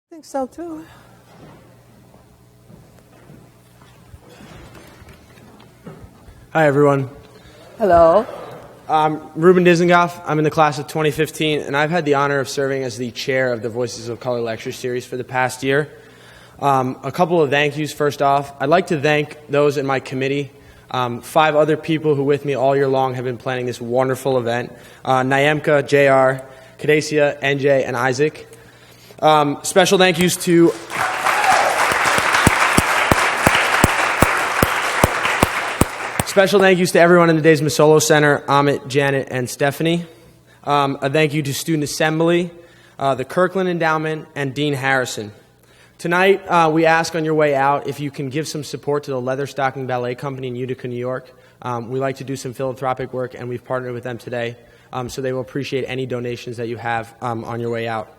I think so, too. Hi, everyone. Hello. I'm Reuben Dizengoff. I'm in the class of 2015, and I've had the honor of serving as the chair of the Voices of Color lecture series for the past year. A couple of thank yous first off. I'd like to thank those in my committee. 5 other people who with me all year long have been planning this wonderful event. Nyemka, JR, Kadesia, NJ, and Isaac. Special thank yous to everyone in the Days-Massolo Center, Amit, Janet, and Stephanie. A thank you to Student Assembly, the Kirkland Endowment, and Dean Harrison. Tonight, we ask on your way out if you can give some support to the Leatherstocking Ballet Company in Utica, New York. We like to do some philanthropic work, and we've partnered with them today, so they will appreciate any donations that you have on your way out.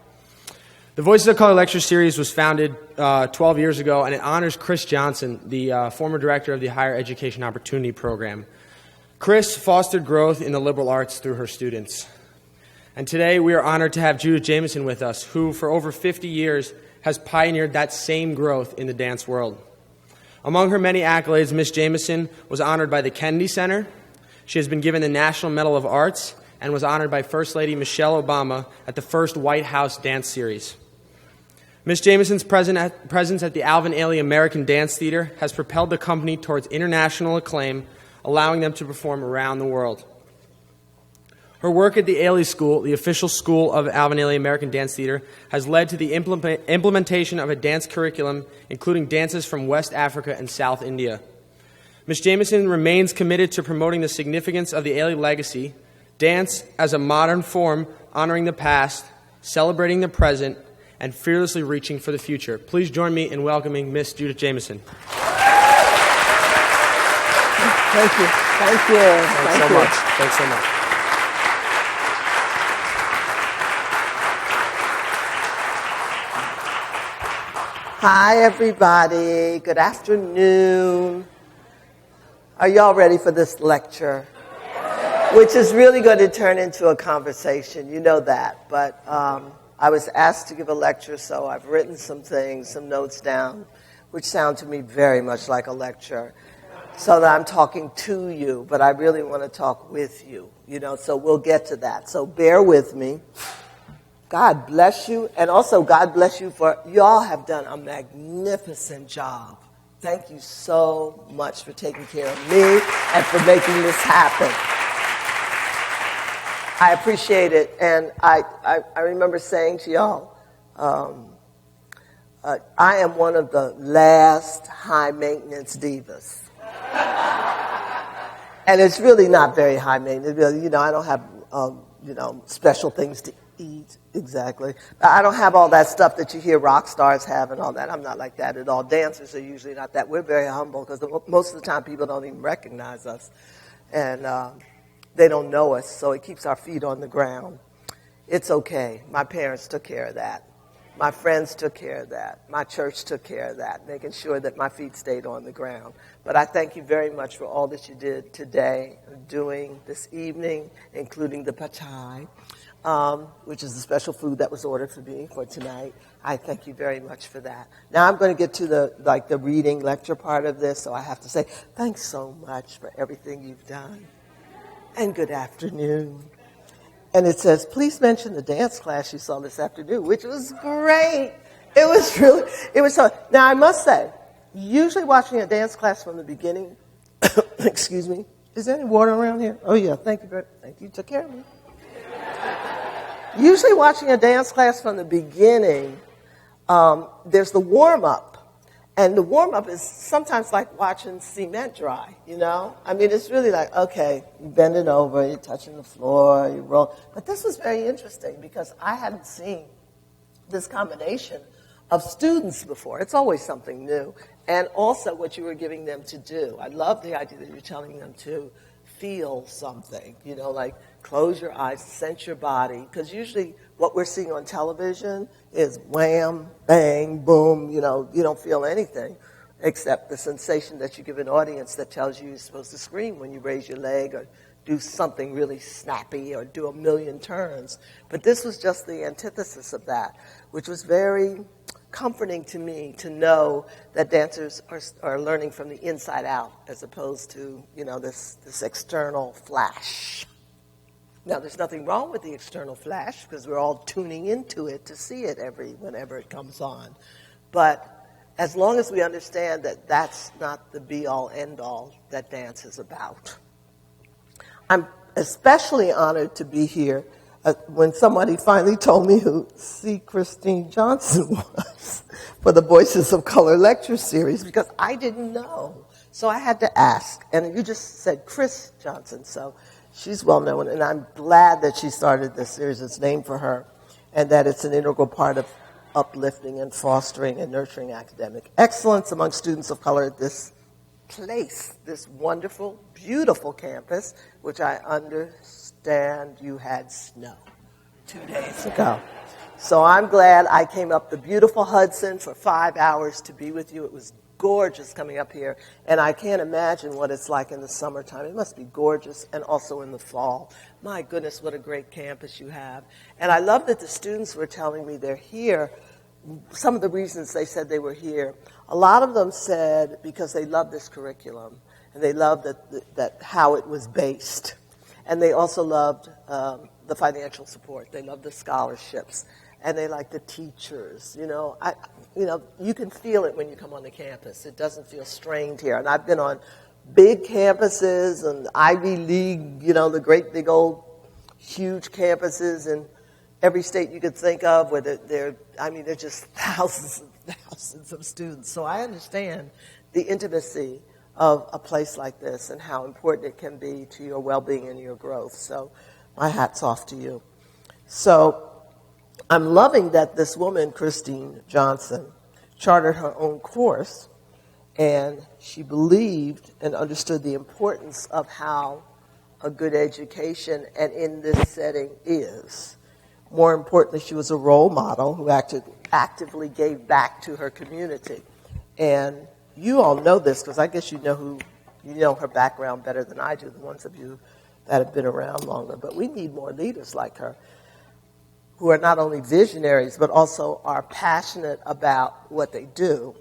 The Voices of Color lecture series was founded 12 years ago, and it honors Chris Johnson, the former director of the Higher Education Opportunity Program. Chris fostered growth in the liberal arts through her students. And today we are honored to have Judith Jameson with us, who for over 50 years has pioneered that same growth in the dance world. Among her many accolades, Miss Jameson was honored by the Kennedy Center. She has been given the National Medal of Arts and was honored by First Lady Michelle Obama at the first White House Dance Series. Miss Jameson's presence at the Alvin Ailey American Dance Theater has propelled the company towards international acclaim, allowing them to perform around the world. Her work at the Ailey School, the official school of Alvin Ailey American Dance Theater, has led to the implementation of a dance curriculum, including dances from West Africa and South India. Miss Jameson remains committed to promoting the significance of the Ailey legacy, dance as a modern form honoring the past, celebrating the present, and fearlessly reaching for the future. Please join me in welcoming Miss Judith Jameson. Thank you. Thank you. Thanks so much. Thanks so much. Hi, everybody. Good afternoon. Are y'all ready for this lecture? Which is really going to turn into a conversation. You know that. But I was asked to give a lecture, so I've written some things, some notes down, which sound to me very much like a lecture, so that I'm talking to you, but I really want to talk with you, so we'll get to that. So bear with me. God bless you, and also God bless you for, y'all have done a magnificent job. Thank you so much for taking care of me and for making this happen. I appreciate it, and I remember saying to y'all, I am one of the last high-maintenance divas. And it's really not very high-maintenance. I don't have, special things to eat, exactly. I don't have all that stuff that you hear rock stars have and all that. I'm not like that at all. Dancers are usually not that. We're very humble because most of the time people don't even recognize us. And they don't know us, so it keeps our feet on the ground. It's okay. My parents took care of that. My friends took care of that. My church took care of that, making sure that my feet stayed on the ground. But I thank you very much for all that you did today, doing this evening, including the pad thai, which is the special food that was ordered for me for tonight. I thank you very much for that. Now I'm going to get to the reading lecture part of this, so I have to say thanks so much for everything you've done. And good afternoon. And it says, please mention the dance class you saw this afternoon, which was great. It was so. Now, I must say, usually watching a dance class from the beginning, excuse me, is there any water around here? Oh, yeah, thank you. Thank you, took care of me. Usually watching a dance class from the beginning, there's the warm-up. And the warm-up is sometimes like watching cement dry, I mean, it's really like, okay, you're bending over, you're touching the floor, you roll. But this was very interesting because I hadn't seen this combination of students before. It's always something new. And also what you were giving them to do. I love the idea that you're telling them to feel something, like close your eyes, sense your body. Because usually what we're seeing on television is wham, bang, boom, you don't feel anything except the sensation that you give an audience that tells you you're supposed to scream when you raise your leg or do something really snappy or do a million turns. But this was just the antithesis of that, which was very comforting to me to know that dancers are learning from the inside out as opposed to, this external flash. Now, there's nothing wrong with the external flash because we're all tuning into it to see it whenever it comes on. But as long as we understand that that's not the be-all, end-all that dance is about. I'm especially honored to be here when somebody finally told me who C. Christine Johnson was for the Voices of Color lecture series, because I didn't know. So I had to ask. And you just said Chris Johnson, so she's well known. And I'm glad that she started this series. It's named for her, and that it's an integral part of uplifting and fostering and nurturing academic excellence among students of color at this place, this wonderful, beautiful campus, which I understand you had snow 2 days ago. So I'm glad I came up the beautiful Hudson for 5 hours to be with you. It was gorgeous coming up here, and I can't imagine what it's like in the summertime. It must be gorgeous, and also in the fall. My goodness, what a great campus you have. And I love that the students were telling me they're here. Some of the reasons they said they were here, a lot of them said because they loved this curriculum, and they loved that how it was based. And they also loved the financial support. They loved the scholarships, and they liked the teachers. You can feel it when you come on the campus. It doesn't feel strained here. And I've been on big campuses and Ivy League, the great big old huge campuses in every state you could think of, where they're just thousands and thousands of students. So I understand the intimacy of a place like this and how important it can be to your well-being and your growth. So my hat's off to you. So I'm loving that this woman, Christine Johnson, chartered her own course, and she believed and understood the importance of how a good education and in this setting is. More importantly, she was a role model who actively gave back to her community. And you all know this because I guess you know her background better than I do, the ones of you that have been around longer. But we need more leaders like her who are not only visionaries but also are passionate about what they do,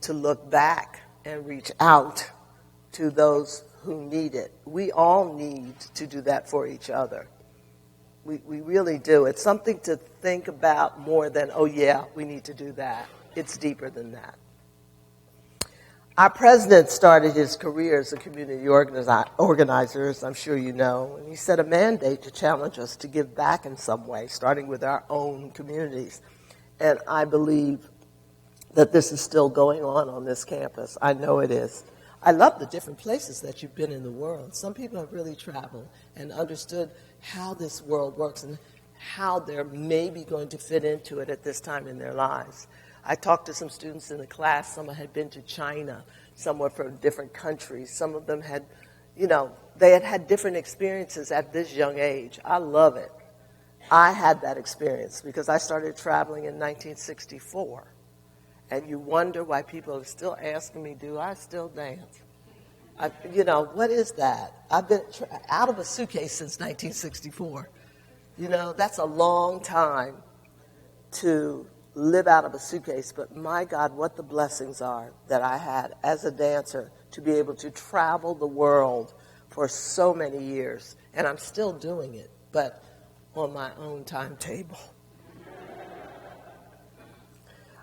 to look back and reach out to those who need it. We all need to do that for each other. We really do. It's something to think about more than, oh yeah, we need to do that. It's deeper than that. Our president started his career as a community organizer, as I'm sure you know, and he set a mandate to challenge us to give back in some way, starting with our own communities. And I believe that this is still going on this campus. I know it is. I love the different places that you've been in the world. Some people have really traveled and understood how this world works and how they're maybe going to fit into it at this time in their lives. I talked to some students in the class. Some had been to China, some were from different countries. Some of them had, they had had different experiences at this young age. I love it. I had that experience because I started traveling in 1964. And you wonder why people are still asking me, do I still dance? What is that? I've been out of a suitcase since 1964. That's a long time to live out of a suitcase. But my God, what the blessings are that I had as a dancer to be able to travel the world for so many years. And I'm still doing it, but on my own timetable.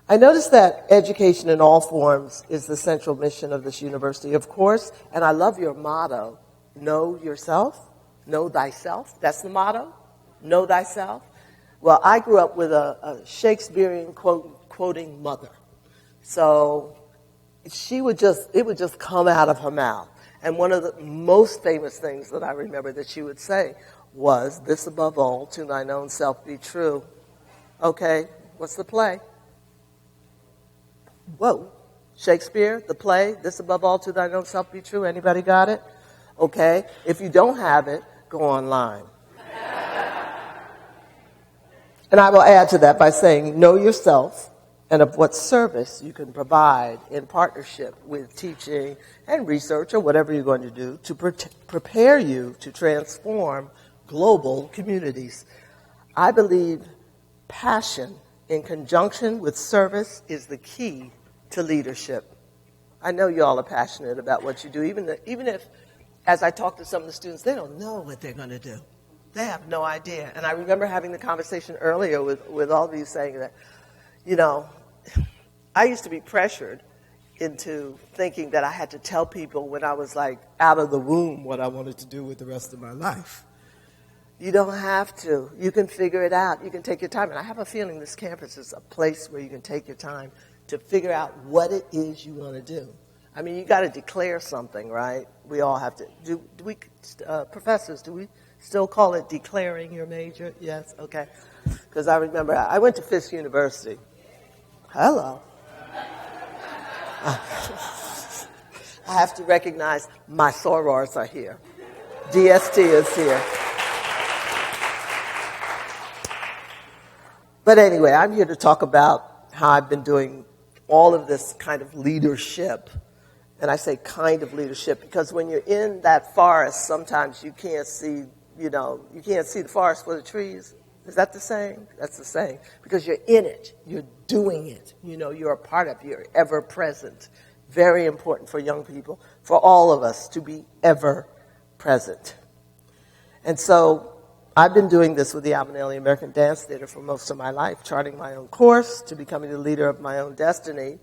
I noticed that education in all forms is the central mission of this university, of course, and I love your motto, know yourself, know thyself. That's the motto, know thyself. Well, I grew up with a Shakespearean quoting mother. So it would just come out of her mouth. And one of the most famous things that I remember that she would say was, this above all, to thine own self be true. Okay, what's the play? Whoa, Shakespeare, the play, this above all to thine own self be true. Anybody got it? Okay. If you don't have it, go online. And I will add to that by saying, know yourself and of what service you can provide in partnership with teaching and research or whatever you're going to do to prepare you to transform global communities. I believe passion in conjunction with service is the key to leadership. I know you all are passionate about what you do, even if, as I talk to some of the students, they don't know what they're going to do. They have no idea. And I remember having the conversation earlier with all of you saying that, I used to be pressured into thinking that I had to tell people when I was like out of the womb what I wanted to do with the rest of my life. You don't have to. You can figure it out. You can take your time. And I have a feeling this campus is a place where you can take your time to figure out what it is you want to do. I mean, you got to declare something, right? We all have to. Do we, professors, do we still call it declaring your major? Yes? Okay. Because I remember I went to Fisk University. Hello. I have to recognize my sorors are here. DST is here. But anyway, I'm here to talk about how I've been doing all of this kind of leadership. And I say kind of leadership because when you're in that forest, sometimes you can't see, you can't see the forest for the trees. Is that the saying? That's the saying. Because you're in it. You're doing it. You're a part of it. You're ever present. Very important for young people, for all of us to be ever present. And so I've been doing this with the Albanelli American Dance Theater for most of my life, charting my own course to becoming the leader of my own destiny.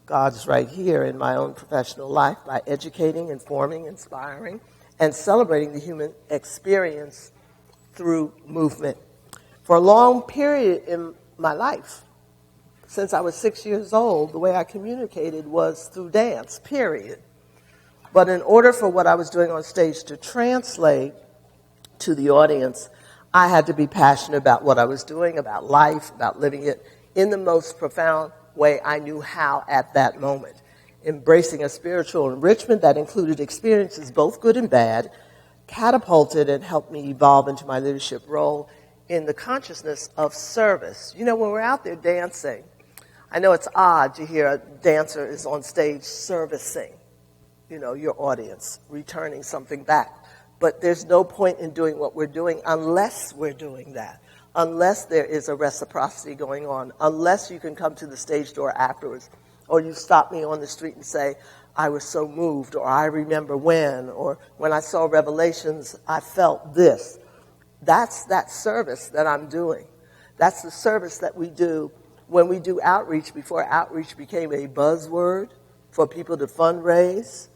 God's right here in my own professional life by educating, informing, inspiring, and celebrating the human experience through movement. For a long period in my life, since I was 6 years old, the way I communicated was through dance, period. But in order for what I was doing on stage to translate to the audience, I had to be passionate about what I was doing, about life, about living it in the most profound way I knew how at that moment. Embracing a spiritual enrichment that included experiences, both good and bad, catapulted and helped me evolve into my leadership role in the consciousness of service. When we're out there dancing, I know it's odd to hear a dancer is on stage servicing, your audience, returning something back. But there's no point in doing what we're doing unless we're doing that, unless there is a reciprocity going on, unless you can come to the stage door afterwards, or you stop me on the street and say, I was so moved, or I remember when, or when I saw Revelations, I felt this. That's that service that I'm doing. That's the service that we do when we do outreach, before outreach became a buzzword for people to fundraise.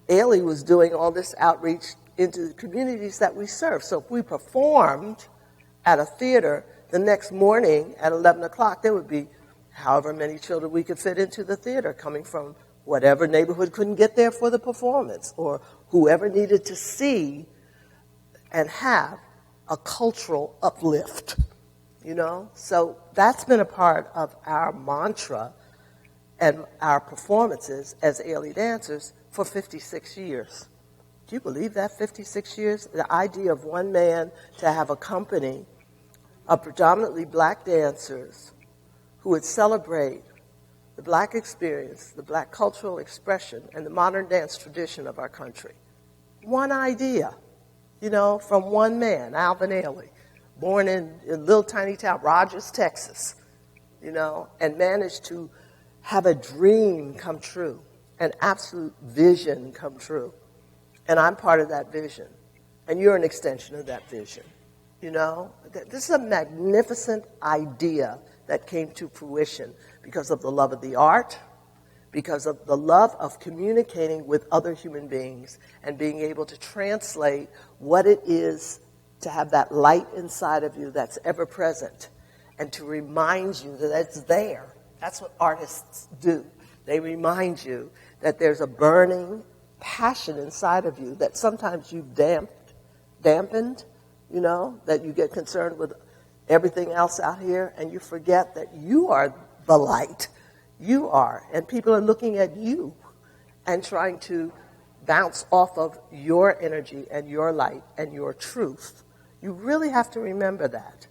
Ailey was doing all this outreach into the communities that we serve. So if we performed at a theater the next morning at 11 o'clock, there would be however many children we could fit into the theater coming from whatever neighborhood couldn't get there for the performance, or whoever needed to see and have a cultural uplift, So that's been a part of our mantra and our performances as Ailey dancers for 56 years. Do you believe that, 56 years? The idea of one man to have a company of predominantly black dancers who would celebrate the black experience, the black cultural expression, and the modern dance tradition of our country. One idea, from one man, Alvin Ailey, born in a little tiny town, Rogers, Texas, and managed to have a dream come true, an absolute vision come true. And I'm part of that vision. And you're an extension of that vision. This is a magnificent idea that came to fruition because of the love of the art, because of the love of communicating with other human beings and being able to translate what it is to have that light inside of you that's ever present and to remind you that it's there. That's what artists do. They remind you that there's a burning passion inside of you that sometimes you've dampened, that you get concerned with everything else out here and you forget that you are the light. You are. And people are looking at you and trying to bounce off of your energy and your light and your truth. You really have to remember that,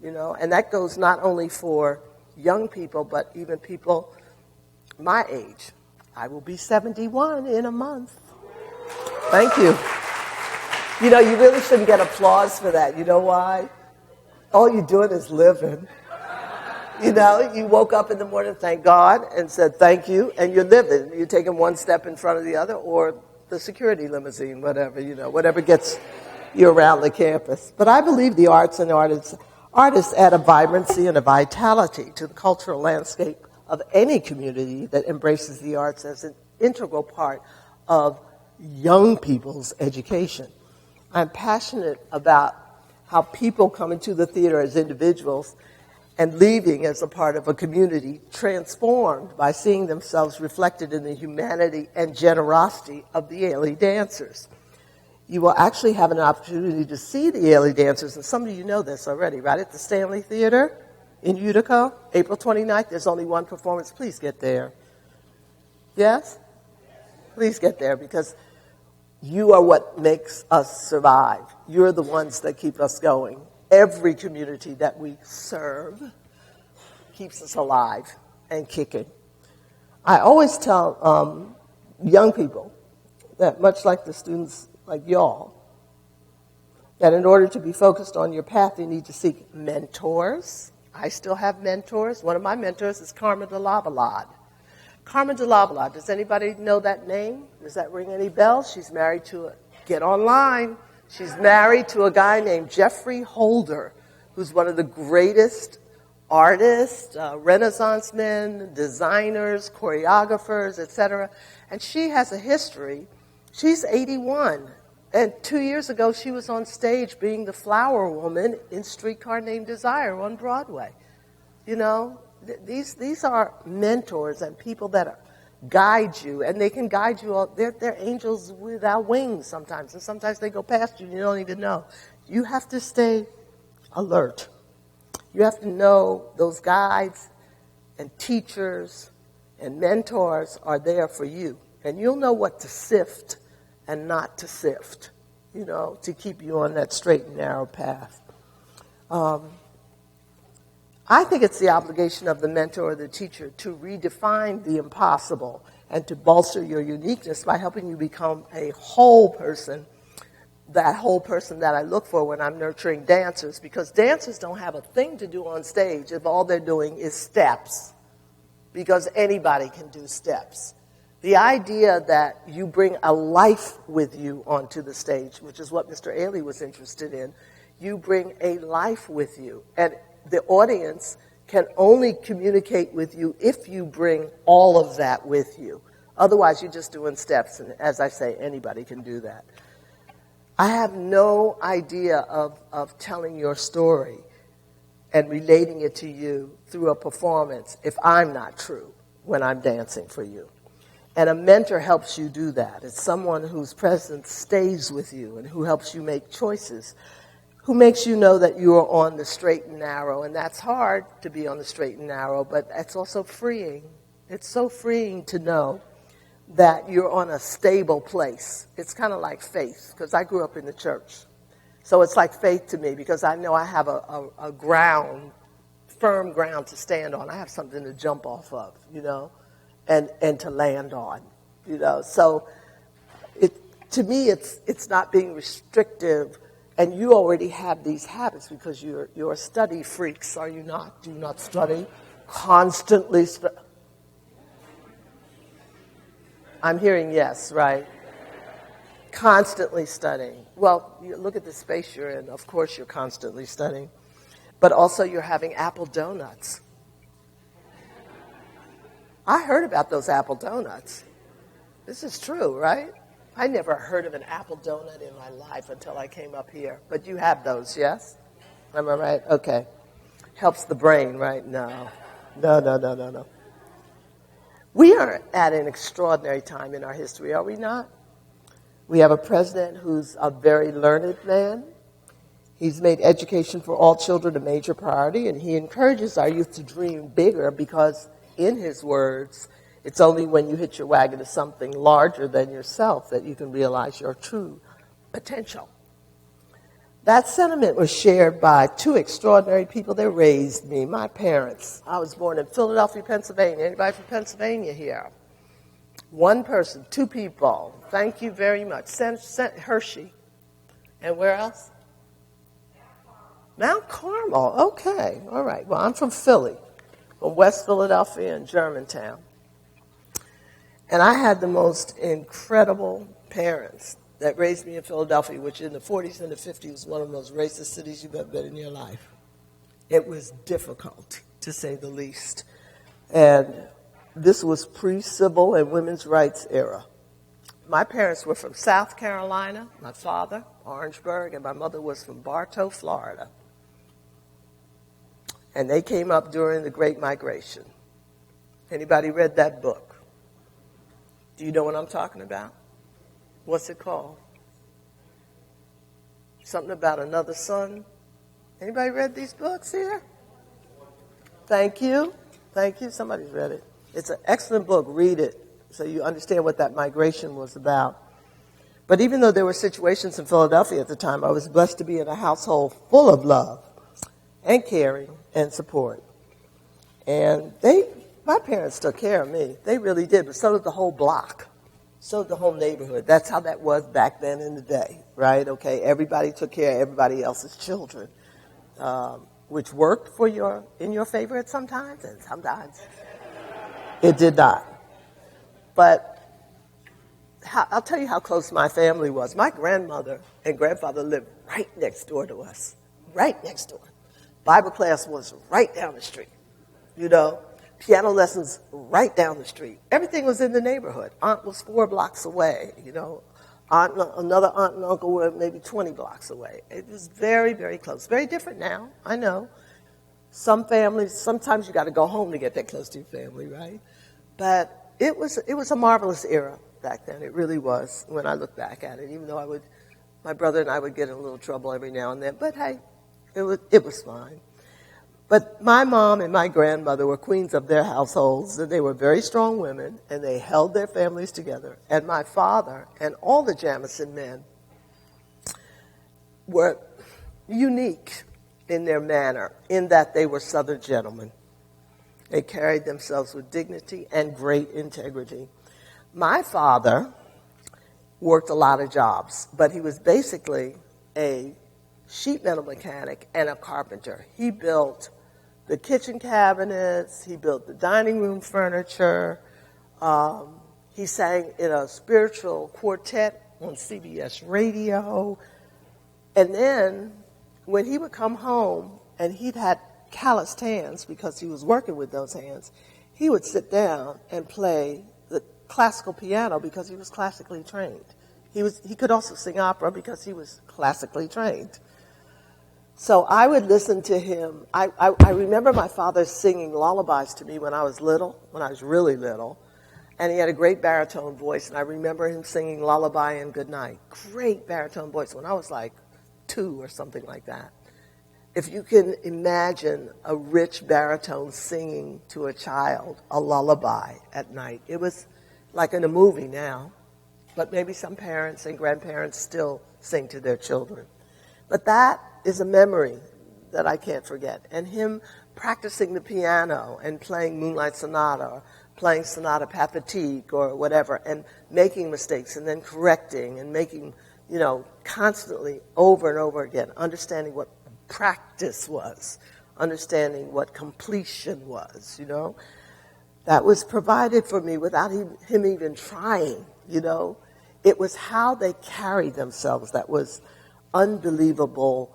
and that goes not only for young people, but even people my age. I will be 71 in a month. Thank you. You really shouldn't get applause for that. You know why? All you're doing is living. You know, you woke up in the morning, thank God, and said thank you, and you're living. You're taking one step in front of the other, or the security limousine, whatever, whatever gets you around the campus. But I believe the arts and artists add a vibrancy and a vitality to the cultural landscape of any community that embraces the arts as an integral part of young people's education. I'm passionate about how people come into the theater as individuals and leaving as a part of a community transformed by seeing themselves reflected in the humanity and generosity of the Ailey dancers. You will actually have an opportunity to see the Ailey dancers, and some of you know this already, right? At the Stanley Theater in Utica, April 29th. There's only one performance. Please get there. Yes? Please get there, because you are what makes us survive. You're the ones that keep us going. Every community that we serve keeps us alive and kicking. I always tell young people that, much like the students like y'all, that in order to be focused on your path, you need to seek mentors. I still have mentors. One of my mentors is Carmen de Lavalade. Carmen de Lavalade, does anybody know that name? Does that ring any bells? She's married to get online. She's married to a guy named Jeffrey Holder, who's one of the greatest artists, Renaissance men, designers, choreographers, etc. And she has a history. She's 81. And 2 years ago, she was on stage being the flower woman in Streetcar Named Desire on Broadway. You know, these are mentors and people that guide you, and they can guide you. They're angels without wings sometimes, and sometimes they go past you and you don't even know. You have to stay alert. You have to know those guides and teachers and mentors are there for you, and you'll know what to sift and not to sift, to keep you on that straight and narrow path. I think it's the obligation of the mentor or the teacher to redefine the impossible and to bolster your uniqueness by helping you become a whole person, that whole person that I look for when I'm nurturing dancers, because dancers don't have a thing to do on stage if all they're doing is steps, because anybody can do steps. The idea that you bring a life with you onto the stage, which is what Mr. Ailey was interested in, you bring a life with you. And the audience can only communicate with you if you bring all of that with you. Otherwise, you're just doing steps, and as I say, anybody can do that. I have no idea of telling your story and relating it to you through a performance if I'm not true when I'm dancing for you. And a mentor helps you do that. It's someone whose presence stays with you and who helps you make choices, who makes you know that you are on the straight and narrow. And that's hard to be on the straight and narrow, but it's also freeing. It's so freeing to know that you're on a stable place. It's kind of like faith, because I grew up in the church. So it's like faith to me, because I know I have a ground, firm ground to stand on. I have something to jump off of, and to land on, So to me, it's not being restrictive. And you already have these habits because you're study freaks, are you not? Do you not study? Constantly I'm hearing yes, right? Constantly studying. Well, you look at the space you're in. Of course you're constantly studying. But also you're having apple donuts. I heard about those apple donuts. This is true, right? I never heard of an apple donut in my life until I came up here. But you have those, yes? Am I right? Okay. Helps the brain, right? No. We are at an extraordinary time in our history, are we not? We have a president who's a very learned man. He's made education for all children a major priority, and he encourages our youth to dream bigger because, in his words, it's only when you hit your wagon to something larger than yourself that you can realize your true potential. That sentiment was shared by two extraordinary people that raised me, my parents. I was born in Philadelphia, Pennsylvania. Anybody from Pennsylvania here? One person, two people. Thank you very much. Hershey. And where else? Mount Carmel. Okay. All right. Well, I'm from Philly. from West Philadelphia and Germantown. And I had the most incredible parents that raised me in Philadelphia, which in the 40s and the 50s was one of the most racist cities you've ever been in your life. It was difficult, to say the least. And this was pre-civil and women's rights era. My parents were from South Carolina, my father, Orangeburg, and my mother was from Bartow, Florida. And they came up during the Great Migration. Anybody read that book? Do you know what I'm talking about? What's it called? Something about another son? Anybody read these books here? Thank you. Thank you. Somebody's read it. It's an excellent book. Read it so you understand what that migration was about. But even though there were situations in Philadelphia at the time, I was blessed to be in a household full of love and caring and support. And my parents took care of me. They really did, but so did the whole block. So did the whole neighborhood. That's how that was back then in the day, right? Okay, everybody took care of everybody else's children, which worked in your favor at sometimes, and sometimes it did not. But I'll tell you how close my family was. My grandmother and grandfather lived right next door to us, right next door. Bible class was right down the street, Piano lessons right down the street. Everything was in the neighborhood. Aunt was 4 blocks away, Another aunt and uncle were maybe 20 blocks away. It was very, very close. Very different now, I know. Some families, sometimes you got to go home to get that close to your family, right? But it was a marvelous era back then. It really was when I look back at it, even though my brother and I would get in a little trouble every now and then. But hey, it was fine. But my mom and my grandmother were queens of their households, and they were very strong women, and they held their families together. And my father and all the Jameson men were unique in their manner, in that they were Southern gentlemen. They carried themselves with dignity and great integrity. My father worked a lot of jobs, but he was basically a sheet metal mechanic and a carpenter. He built the kitchen cabinets, he built the dining room furniture, he sang in a spiritual quartet on CBS radio, and then when he would come home and he'd had calloused hands because he was working with those hands, he would sit down and play the classical piano because he was classically trained. He could also sing opera because he was classically trained. So I would listen to him. I remember my father singing lullabies to me when I was really little. And he had a great baritone voice, and I remember him singing Lullaby and Goodnight. Great baritone voice when I was like 2 or something like that. If you can imagine a rich baritone singing to a child a lullaby at night, it was like in a movie now. But maybe some parents and grandparents still sing to their children. But that is a memory that I can't forget. And him practicing the piano and playing Moonlight Sonata or playing Sonata Pathétique or whatever, and making mistakes and then correcting and making, constantly over and over again, understanding what practice was, understanding what completion was, That was provided for me without him even trying, It was how they carried themselves that was unbelievable,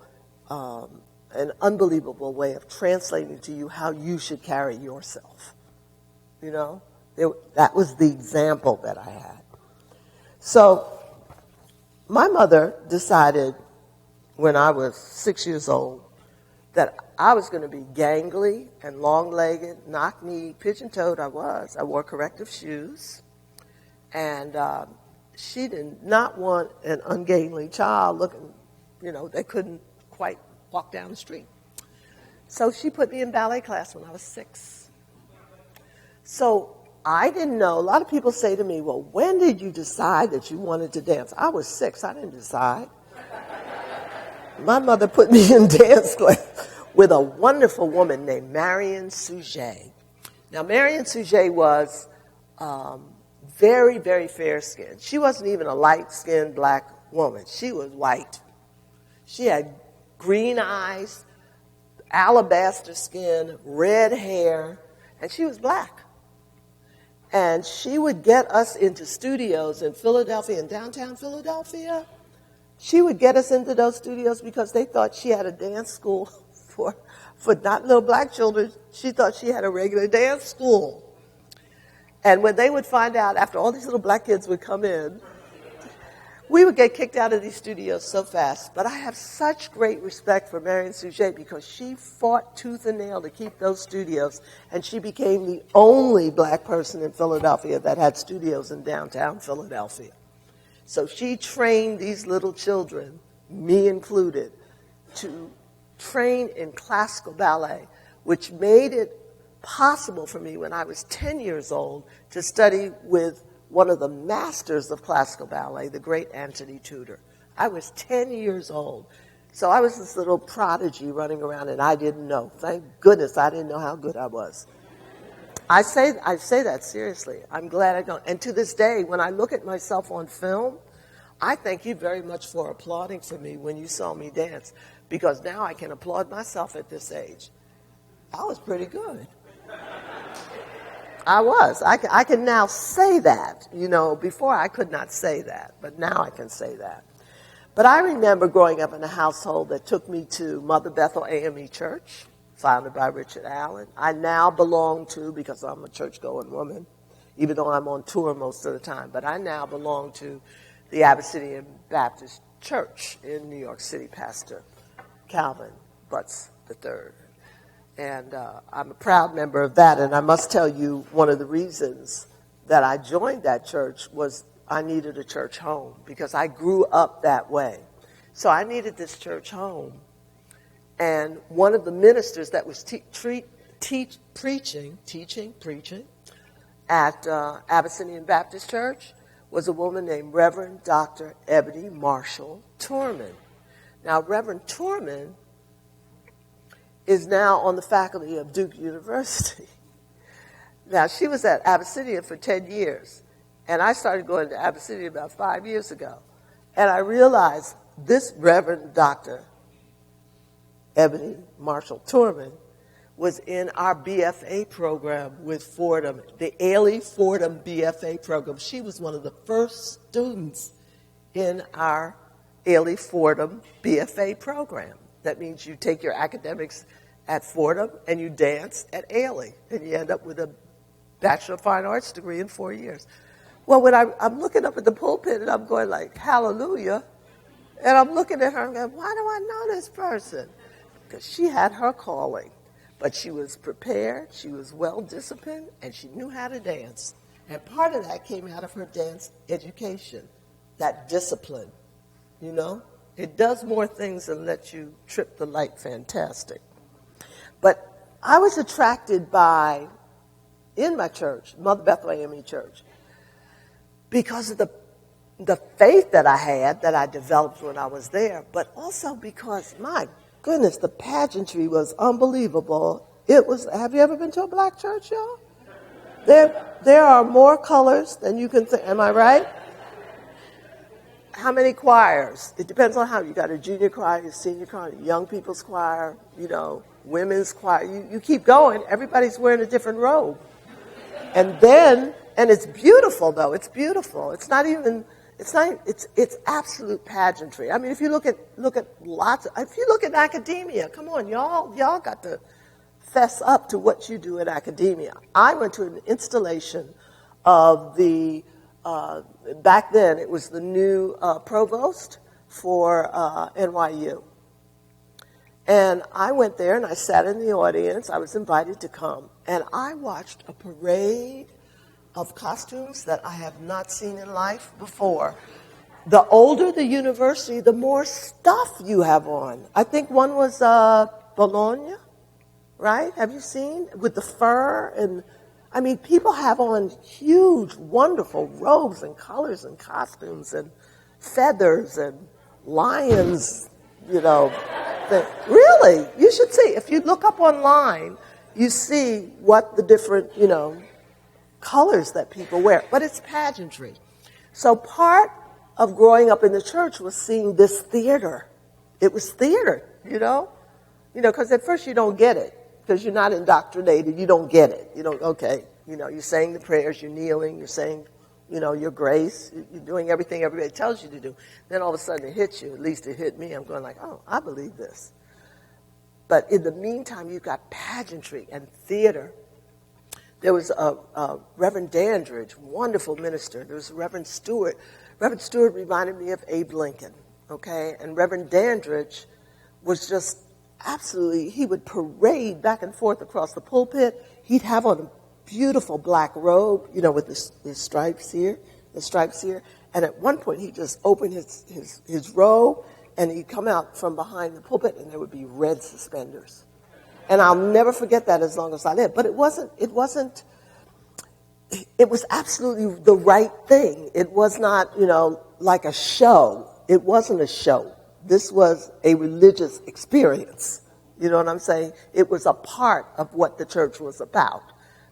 an unbelievable way of translating to you how you should carry yourself. That was the example that I had. So my mother decided when I was 6 years old that I was going to be gangly and long-legged, knock-kneed, pigeon-toed. I wore corrective shoes. And she did not want an ungainly child looking, they couldn't quite walk down the street. So she put me in ballet class when I was 6. So I didn't know. A lot of people say to me, well, when did you decide that you wanted to dance? I was 6. I didn't decide. My mother put me in dance class with a wonderful woman named Marion Sujet. Now, Marion Sujet was very, very fair-skinned. She wasn't even a light-skinned black woman. She was white. She had green eyes, alabaster skin, red hair. and she was black. And she would get us into studios in Philadelphia, in downtown Philadelphia. She would get us into those studios because they thought she had a dance school for not little black children. She thought she had a regular dance school. And when they would find out, after all these little black kids would come in, we would get kicked out of these studios so fast. But I have such great respect for Marion Sujet because she fought tooth and nail to keep those studios. And she became the only black person in Philadelphia that had studios in downtown Philadelphia. So she trained these little children, me included, to train in classical ballet, which made it possible for me when I was 10 years old to study with one of the masters of classical ballet, the great Anthony Tudor. I was 10 years old. So I was this little prodigy running around, and I didn't know. Thank goodness I didn't know how good I was. I say that seriously. I'm glad I don't. And to this day, when I look at myself on film, I thank you very much for applauding for me when you saw me dance, because now I can applaud myself at this age. I was pretty good. I was. I can now say that. You know, before I could not say that, but now I can say that. But I remember growing up in a household that took me to Mother Bethel AME Church, founded by Richard Allen. I now belong to, because I'm a church-going woman, even though I'm on tour most of the time, but I now belong to the Abyssinian Baptist Church in New York City, Pastor Calvin Butts III. And I'm a proud member of that. And I must tell you, one of the reasons that I joined that church was I needed a church home, because I grew up that way. So I needed this church home. And one of the ministers that was preaching at Abyssinian Baptist Church was a woman named Reverend Dr. Ebony Marshall Tourman. Now, Reverend Tourman is now on the faculty of Duke University. Now, she was at Abyssinia for 10 years, and I started going to Abyssinia about 5 years ago. And I realized this Reverend Dr. Ebony Marshall Tourman was in our BFA program with Fordham, the Ailey Fordham BFA program. She was one of the first students in our Ailey Fordham BFA program. That means you take your academics at Fordham and you dance at Ailey, and you end up with a Bachelor of Fine Arts degree in 4 years. Well, when I'm looking up at the pulpit and I'm going like, hallelujah, and I'm looking at her and going, why do I know this person? Because she had her calling, but she was prepared, she was well-disciplined, and she knew how to dance. And part of that came out of her dance education, that discipline, you know? It does more things than let you trip the light fantastic. But I was attracted by, in my church, Mother Bethel AME Church, because of the faith that I had, that I developed when I was there, but also because, my goodness, the pageantry was unbelievable. It was, have you ever been to a black church, y'all? There are more colors than you can think, am I right? How many choirs? It depends on how. You got a junior choir, a senior choir, a young people's choir, you know, women's choir. You keep going. Everybody's wearing a different robe. And then, and it's beautiful though. It's beautiful. It's absolute pageantry. I mean, if you look at if you look at academia, come on, y'all got to fess up to what you do at academia. I went to an installation of the, back then it was the new provost for NYU. And I went there and I sat in the audience. I was invited to come. And I watched a parade of costumes that I have not seen in life before. The older the university, the more stuff you have on. I think one was Bologna, right? Have you seen? With the fur and, I mean, people have on huge, wonderful robes and colors and costumes and feathers and lions, you know. Really, you should see. If you look up online, you see what the different, you know, colors that people wear. But it's pageantry. So part of growing up in the church was seeing this theater. It was theater, you know, because at first you don't get it. because you're not indoctrinated. You don't get it. You don't, okay, you're saying the prayers, you're kneeling, you're saying, your grace, you're doing everything everybody tells you to do. Then all of a sudden it hits you. At least it hit me. I'm going like, oh, I believe this. But in the meantime, you've got pageantry and theater. There was a Reverend Dandridge, wonderful minister. There was Reverend Stewart. Reverend Stewart reminded me of Abe Lincoln, okay? And Reverend Dandridge was just absolutely, he would parade back and forth across the pulpit. He'd have on a beautiful black robe, with the stripes here, And at one point, he'd just open his robe, and he'd come out from behind the pulpit, and there would be red suspenders. And I'll never forget that as long as I live. But it was absolutely the right thing. It was not, like a show. It wasn't a show. This was a religious experience. You know what I'm saying? It was a part of what the church was about.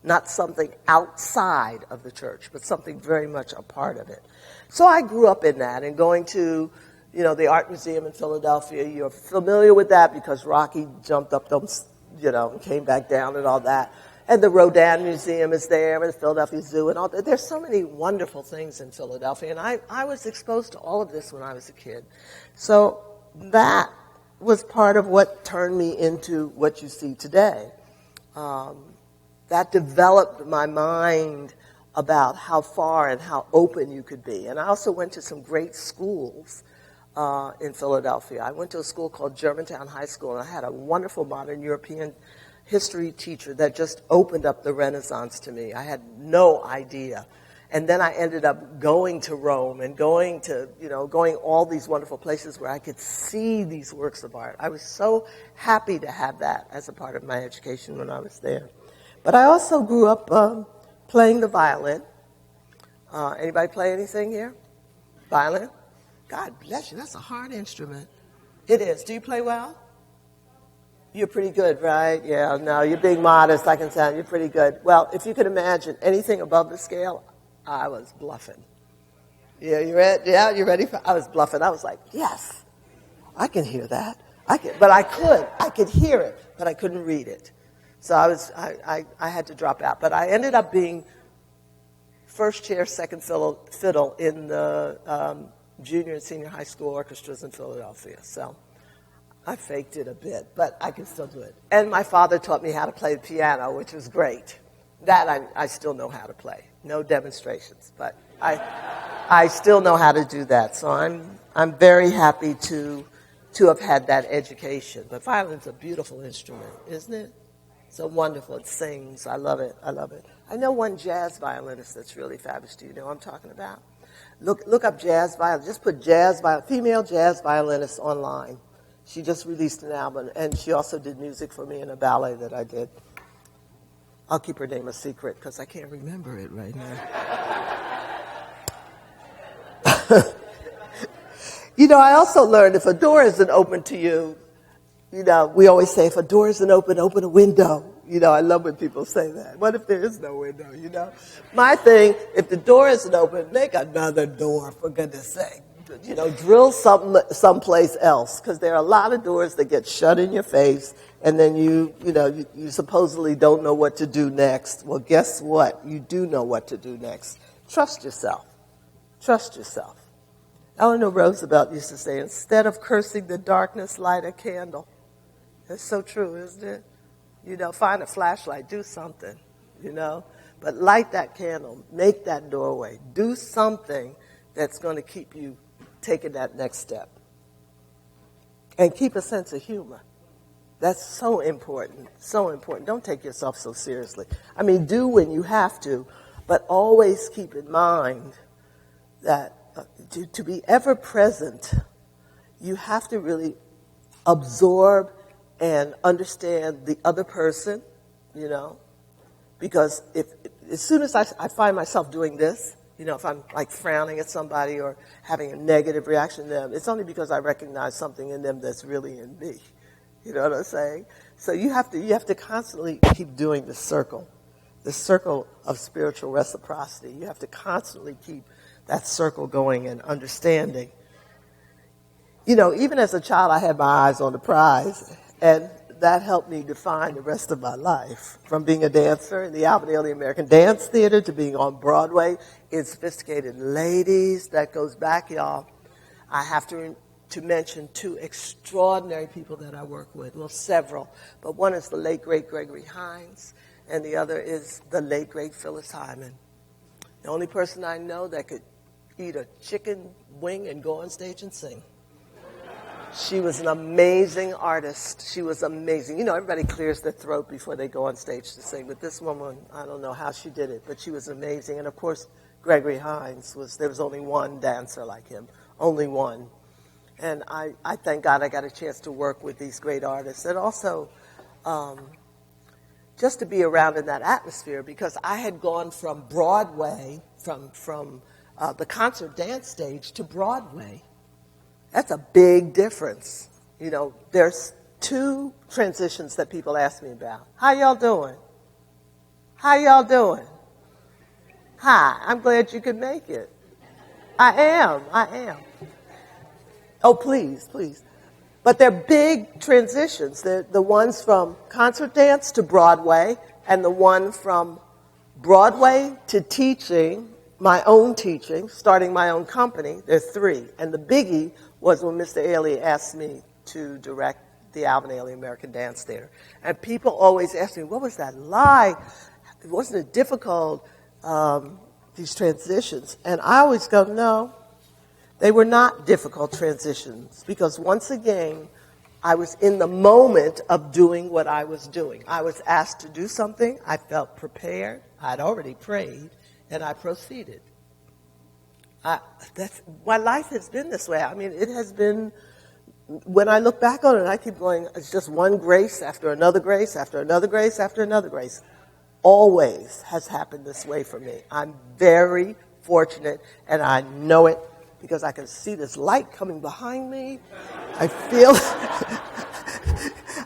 Not something outside of the church, but something very much a part of it. So I grew up in that, and going to, the Art Museum in Philadelphia. You're familiar with that because Rocky jumped up those, and came back down and all that. And the Rodin Museum is there, and the Philadelphia Zoo, and all that. There's so many wonderful things in Philadelphia, and I was exposed to all of this when I was a kid. So that was part of what turned me into what you see today. That developed my mind about how far and how open you could be. And I also went to some great schools in Philadelphia. I went to a school called Germantown High School, and I had a wonderful modern European history teacher that just opened up the Renaissance to me. I had no idea. And then I ended up going to Rome and going all these wonderful places where I could see these works of art. I was so happy to have that as a part of my education when I was there. But I also grew up playing the violin. Anybody play anything here? Violin? God bless you. That's a hard instrument. It is. Do you play well? You're pretty good, right? Yeah, no, you're being modest. I can tell you're pretty good. Well, if you could imagine anything above the scale, I was bluffing. Yeah, you ready? Yeah, you ready? I was bluffing. I was like, yes, I can hear that. I could hear it, but I couldn't read it. So I had to drop out. But I ended up being first chair, second fiddle in the junior and senior high school orchestras in Philadelphia. So I faked it a bit, but I can still do it. And my father taught me how to play the piano, which was great. That I still know how to play. No demonstrations, but I still know how to do that. So I'm very happy to have had that education. But violin's a beautiful instrument, isn't it? So wonderful. It sings. I love it. I love it. I know one jazz violinist that's really fabulous. Do you know what I'm talking about? Look up jazz violin. Just put female jazz violinist online. She just released an album, and she also did music for me in a ballet that I did. I'll keep her name a secret because I can't remember it right now. I also learned if a door isn't open to you, we always say, if a door isn't open, open a window. I love when people say that. What if there is no window, My thing, if the door isn't open, make another door, for goodness sake. Drill someplace else, because there are a lot of doors that get shut in your face, and then you supposedly don't know what to do next. Well, guess what? You do know what to do next. Trust yourself. Trust yourself. Eleanor Roosevelt used to say, instead of cursing the darkness, light a candle. That's so true, isn't it? Find a flashlight, do something, But light that candle, make that doorway, do something that's going to keep you taking that next step. And keep a sense of humor. That's so important, so important. Don't take yourself so seriously. Do when you have to, but always keep in mind that to be ever present, you have to really absorb and understand the other person, because as soon as I find myself doing this, if I'm like frowning at somebody or having a negative reaction to them, it's only because I recognize something in them that's really in me. You know what I'm saying? So you have to constantly keep doing the circle of spiritual reciprocity. You have to constantly keep that circle going and understanding. Even as a child, I had my eyes on the prize, and that helped me define the rest of my life. From being a dancer in the Alvin Ailey American Dance Theater to being on Broadway in Sophisticated Ladies. That goes back, y'all. I have to mention two extraordinary people that I work with. Well, several. But one is the late, great Gregory Hines, and the other is the late, great Phyllis Hyman. The only person I know that could eat a chicken wing and go on stage and sing. She was an amazing artist. She was amazing. You know, everybody clears their throat before they go on stage to sing, but this woman, I don't know how she did it, but she was amazing. And of course, Gregory Hines there was only one dancer like him, only one. And I thank God I got a chance to work with these great artists, and also just to be around in that atmosphere, because I had gone from Broadway, from the concert dance stage to Broadway. That's a big difference. You know, there's two transitions that people ask me about. How y'all doing? How y'all doing? Hi, I'm glad you could make it. I am. Oh, please. But they're big transitions. They're the ones from concert dance to Broadway, and the one from Broadway to teaching, my own teaching, starting my own company. There's three. And the biggie was when Mr. Ailey asked me to direct the Alvin Ailey American Dance Theater. And people always ask me, what was that like? Wasn't it difficult, these transitions? And I always go, no, they were not difficult transitions, because once again, I was in the moment of doing what I was doing. I was asked to do something. I felt prepared. I'd already prayed, and I proceeded. My life has been this way. I mean, it has been, when I look back on it, I keep going, it's just one grace after another grace, after another grace, after another grace. Always has happened this way for me. I'm very fortunate, and I know it because I can see this light coming behind me. I feel it.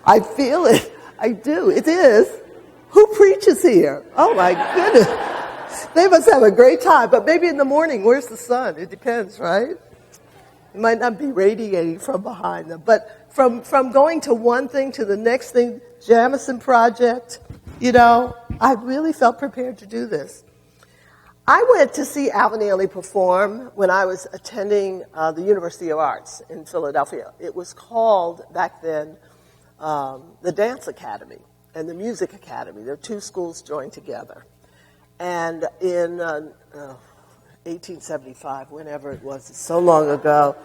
I feel it. I do. It is. Who preaches here? Oh, my goodness. They must have a great time, but maybe in the morning, where's the sun? It depends, right? It might not be radiating from behind them. But from going to one thing to the next thing, Jameson project, you know, I really felt prepared to do this. I went to see Alvin Ailey perform when I was attending the University of Arts in Philadelphia. It was called, back then, the Dance Academy and the Music Academy. There were two schools joined together. And in 1875, whenever it was, so long ago,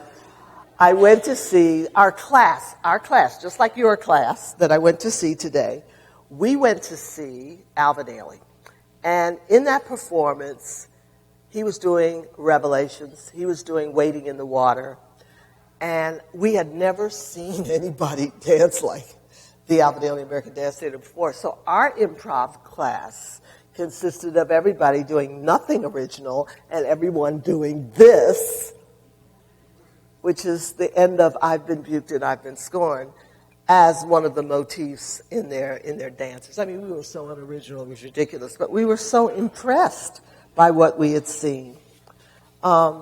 I went to see our class, just like your class that I went to see today. We went to see Alvin Ailey. And in that performance, he was doing Revelations. He was doing Wading in the Water. And we had never seen anybody dance like the Alvin Ailey American Dance Theater before. So our improv class consisted of everybody doing nothing original and everyone doing this, which is the end of I've been buked and I've been scorned, as one of the motifs in their dances. I mean, we were so unoriginal, it was ridiculous, but we were so impressed by what we had seen. I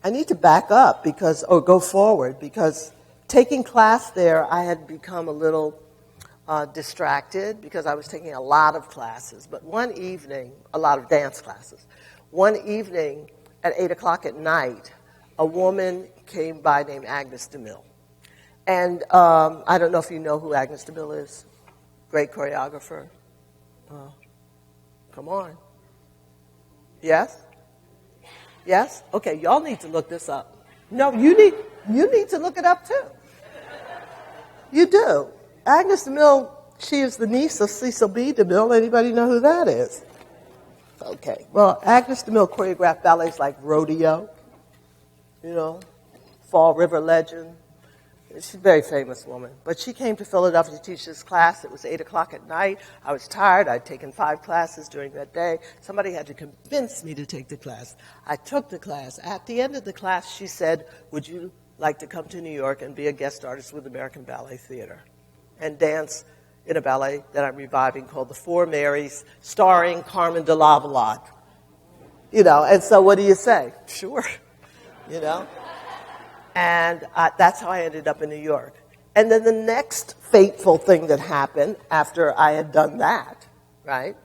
need to back up or go forward, because taking class there, I had become a little distracted because I was taking a lot of classes. But one evening, a lot of dance classes. One evening at 8 o'clock at night, a woman came by named Agnes Demille. And I don't know if you know who Agnes Demille is. Great choreographer. Come on. Yes? Yes? Okay, y'all need to look this up. No, you need to look it up too. You do. Agnes Demille, she is the niece of Cecil B. DeMille. Anybody know who that is? Okay. Well, Agnes Demille choreographed ballets like Rodeo, you know, Fall River Legend. She's a very famous woman. But she came to Philadelphia to teach this class. It was 8 o'clock at night. I was tired. I'd taken 5 classes during that day. Somebody had to convince me to take the class. I took the class. At the end of the class, she said, would you like to come to New York and be a guest artist with American Ballet Theater and dance in a ballet that I'm reviving called The Four Marys, starring Carmen de Lavallade? You know, and so what do you say? Sure, you know. And that's how I ended up in New York. And then the next fateful thing that happened after I had done that, right,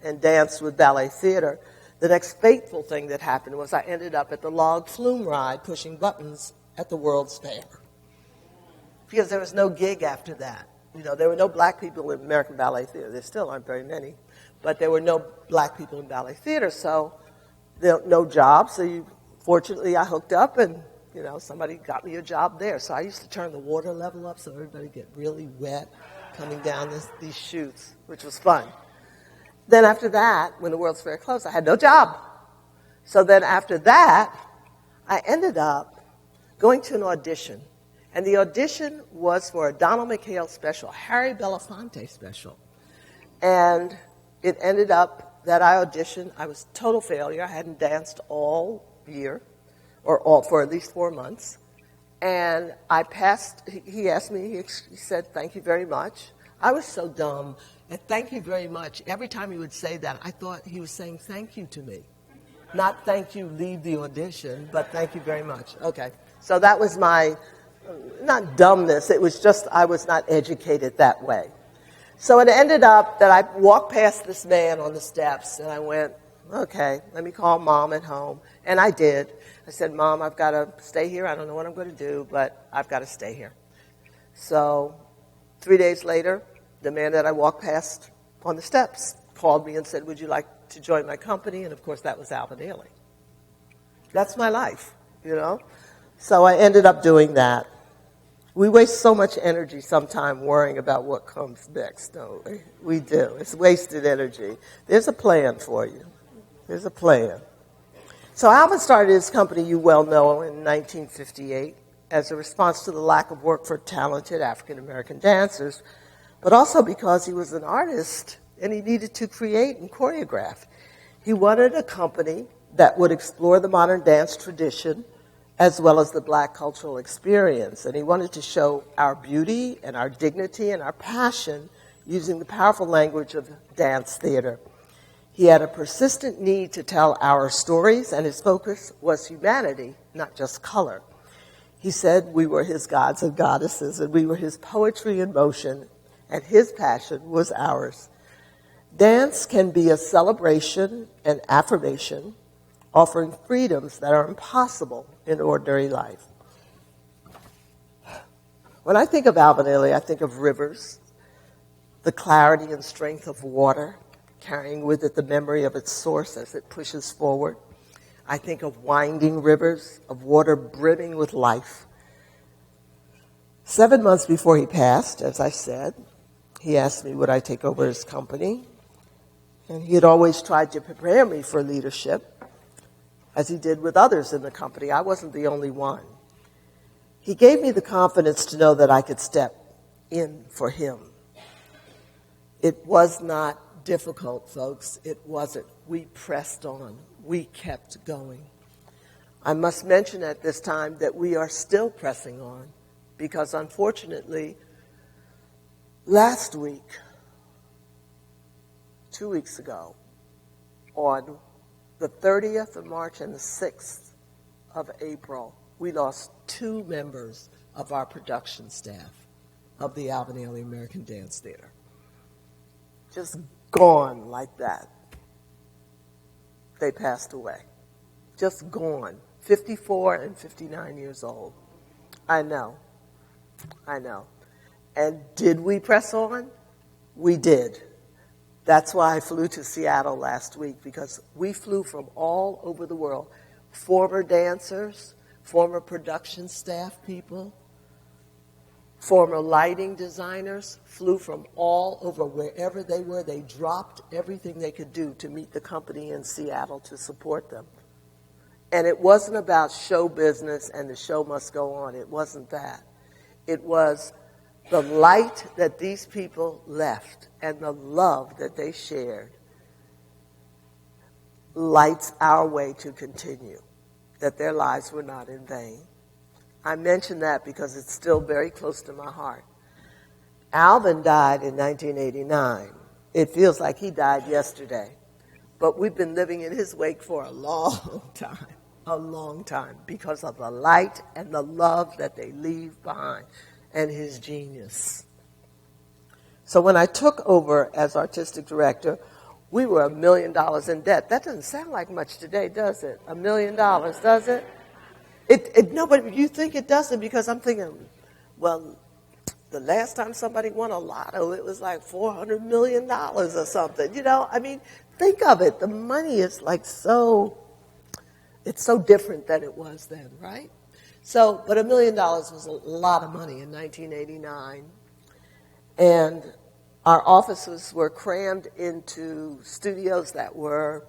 and danced with ballet theater, the next fateful thing that happened was I ended up at the log flume ride pushing buttons at the World's Fair. Because there was no gig after that. You know, there were no black people in American Ballet Theater. There still aren't very many. But there were no black people in ballet theater, so no job. So fortunately, I hooked up and, you know, somebody got me a job there. So I used to turn the water level up so everybody get really wet coming down these chutes, which was fun. Then after that, when the World's Fair closed, I had no job. So then after that, I ended up going to an audition. And the audition was for a Donald McHale special, Harry Belafonte special. And it ended up that I auditioned. I was a total failure. I hadn't danced all year, or for at least 4 months. And I passed. He asked me, he said, "Thank you very much." I was so dumb. And "thank you very much," every time he would say that, I thought he was saying thank you to me. Not "thank you, leave the audition," but "thank you very much." Okay. So that was my, not dumbness, it was just I was not educated that way. So it ended up that I walked past this man on the steps, and I went, okay, let me call Mom at home. And I did. I said, "Mom, I've got to stay here. I don't know what I'm going to do, but I've got to stay here." So 3 days later, the man that I walked past on the steps called me and said, "Would you like to join my company?" And, of course, that was Alvin Ailey. That's my life, you know. So I ended up doing that. We waste so much energy sometimes worrying about what comes next, don't we? We do. It's wasted energy. There's a plan for you. There's a plan. So Alvin started his company, you well know, in 1958 as a response to the lack of work for talented African-American dancers, but also because he was an artist and he needed to create and choreograph. He wanted a company that would explore the modern dance tradition as well as the black cultural experience. And he wanted to show our beauty and our dignity and our passion using the powerful language of dance theater. He had a persistent need to tell our stories, and his focus was humanity, not just color. He said we were his gods and goddesses, and we were his poetry in motion, and his passion was ours. Dance can be a celebration and affirmation, offering freedoms that are impossible in ordinary life. When I think of Alvin Ailey, I think of rivers, the clarity and strength of water, carrying with it the memory of its source as it pushes forward. I think of winding rivers, of water brimming with life. 7 months before he passed, as I said, he asked me would I take over his company. And he had always tried to prepare me for leadership, as he did with others in the company. I wasn't the only one. He gave me the confidence to know that I could step in for him. It was not difficult, folks. It wasn't. We pressed on. We kept going. I must mention at this time that we are still pressing on because, unfortunately, last week, 2 weeks ago, on the 30th of March and the 6th of April, we lost 2 members of our production staff of the Alvin Ailey American Dance Theater. Just gone like that. They passed away. Just gone. 54 and 59 years old. I know. And did we press on? We did. That's why I flew to Seattle last week, because we flew from all over the world. Former dancers, former production staff people, former lighting designers flew from all over wherever they were. They dropped everything they could do to meet the company in Seattle to support them. And it wasn't about show business and the show must go on. It wasn't that. It was the light that these people left and the love that they shared lights our way to continue, that their lives were not in vain. I mention that because it's still very close to my heart. Alvin died in 1989. It feels like he died yesterday. But we've been living in his wake for a long time, because of the light and the love that they leave behind. and his genius. So when I took over as artistic director, we were $1 million in debt. That doesn't sound like much today, does it? $1 million, does it? No, but you think it doesn't, because I'm thinking, well, the last time somebody won a lotto, it was like $400 million or something. You know, I mean, think of it. The money is like it's so different than it was then, right? So, but $1 million was a lot of money in 1989. And our offices were crammed into studios that were,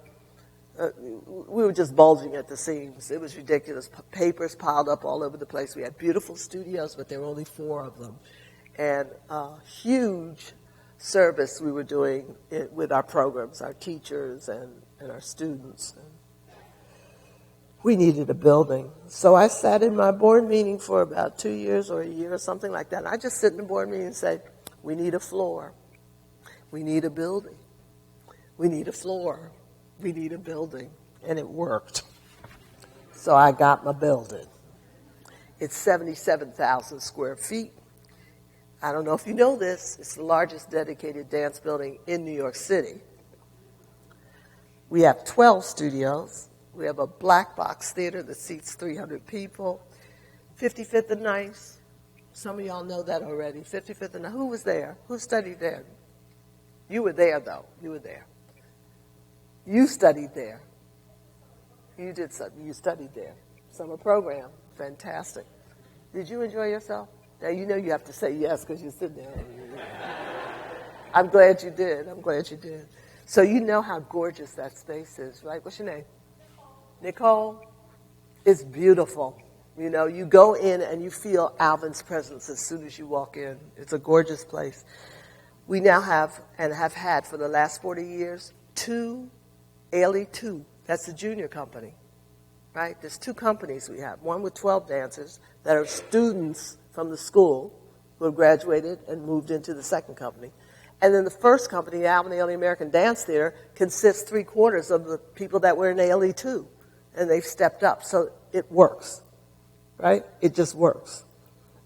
we were just bulging at the seams. It was ridiculous. Papers piled up all over the place. We had beautiful studios, but there were only 4 of them. And huge service we were doing with our programs, our teachers and our students. We needed a building. So I sat in my board meeting for about 2 years or a year or something like that. And I just sit in the board meeting and say, we need a floor. We need a building. We need a floor. We need a building. And it worked. So I got my building. It's 77,000 square feet. I don't know if you know this. It's the largest dedicated dance building in New York City. We have 12 studios. We have a black box theater that seats 300 people. 55th and 9th. Some of y'all know that already. 55th and 9th. Who was there? Who studied there? You were there, though. You were there. You studied there. You did something. You studied there. Summer program. Fantastic. Did you enjoy yourself? Now, you know you have to say yes because you're sitting there. I'm glad you did. I'm glad you did. So you know how gorgeous that space is, right? What's your name? Nicole? It's beautiful. You know, you go in and you feel Alvin's presence as soon as you walk in. It's a gorgeous place. We now have, and have had for the last 40 years, 2 Ailey 2. That's the junior company, right? There's 2 companies we have. One with 12 dancers that are students from the school who have graduated and moved into the second company. And then the first company, the Alvin Ailey American Dance Theater, consists 3/4 of the people that were in Ailey 2. And they've stepped up. So it works, right? It just works.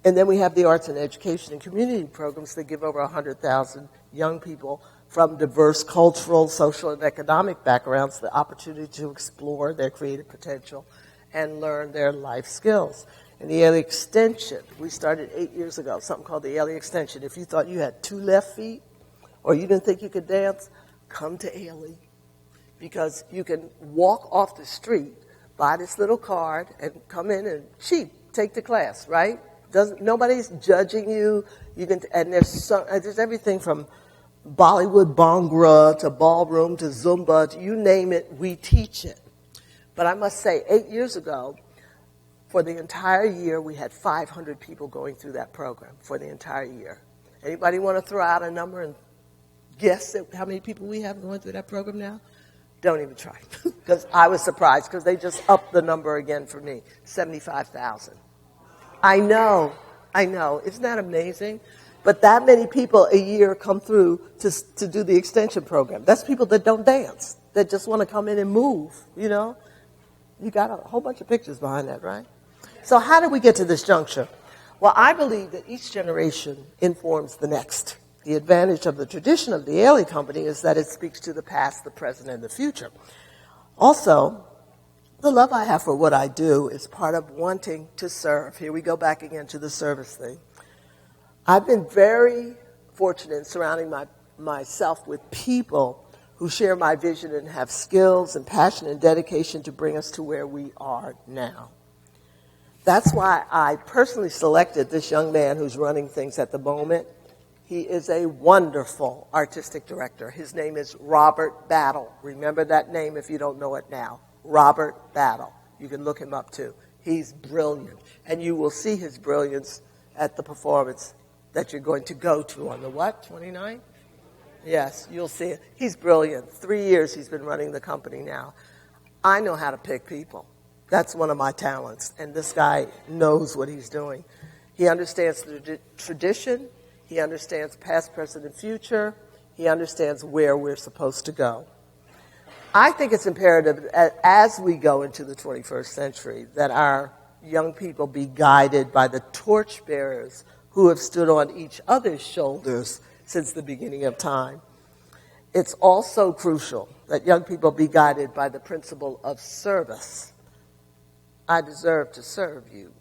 And then we have the arts and education and community programs that give over 100,000 young people from diverse cultural, social, and economic backgrounds the opportunity to explore their creative potential and learn their life skills. And the Ailey Extension, we started 8 years ago, something called the Ailey Extension. If you thought you had 2 left feet or you didn't think you could dance, come to Ailey. Because you can walk off the street, buy this little card, and come in and take the class, right? Nobody's judging you. And there's everything from Bollywood Bhangra to ballroom to Zumba, to you name it, we teach it. But I must say, 8 years ago, for the entire year, we had 500 people going through that program for the entire year. Anybody want to throw out a number and guess how many people we have going through that program now? Don't even try, because I was surprised, because they just upped the number again for me, 75,000. I know. Isn't that amazing? But that many people a year come through to do the extension program. That's people that don't dance, that just want to come in and move, you know? You got a whole bunch of pictures behind that, right? So how did we get to this juncture? Well, I believe that each generation informs the next. The advantage of the tradition of the Ailey Company is that it speaks to the past, the present, and the future. Also, the love I have for what I do is part of wanting to serve. Here we go back again to the service thing. I've been very fortunate in surrounding myself with people who share my vision and have skills and passion and dedication to bring us to where we are now. That's why I personally selected this young man who's running things at the moment. He is a wonderful artistic director. His name is Robert Battle. Remember that name if you don't know it now. Robert Battle. You can look him up too. He's brilliant. And you will see his brilliance at the performance that you're going to go to on the what, 29th? Yes, you'll see it. He's brilliant. 3 years he's been running the company now. I know how to pick people. That's one of my talents. And this guy knows what he's doing. He understands the tradition. He understands past, present, and future. He understands where we're supposed to go. I think it's imperative as we go into the 21st century that our young people be guided by the torchbearers who have stood on each other's shoulders since the beginning of time. It's also crucial that young people be guided by the principle of service. I deserve to serve you.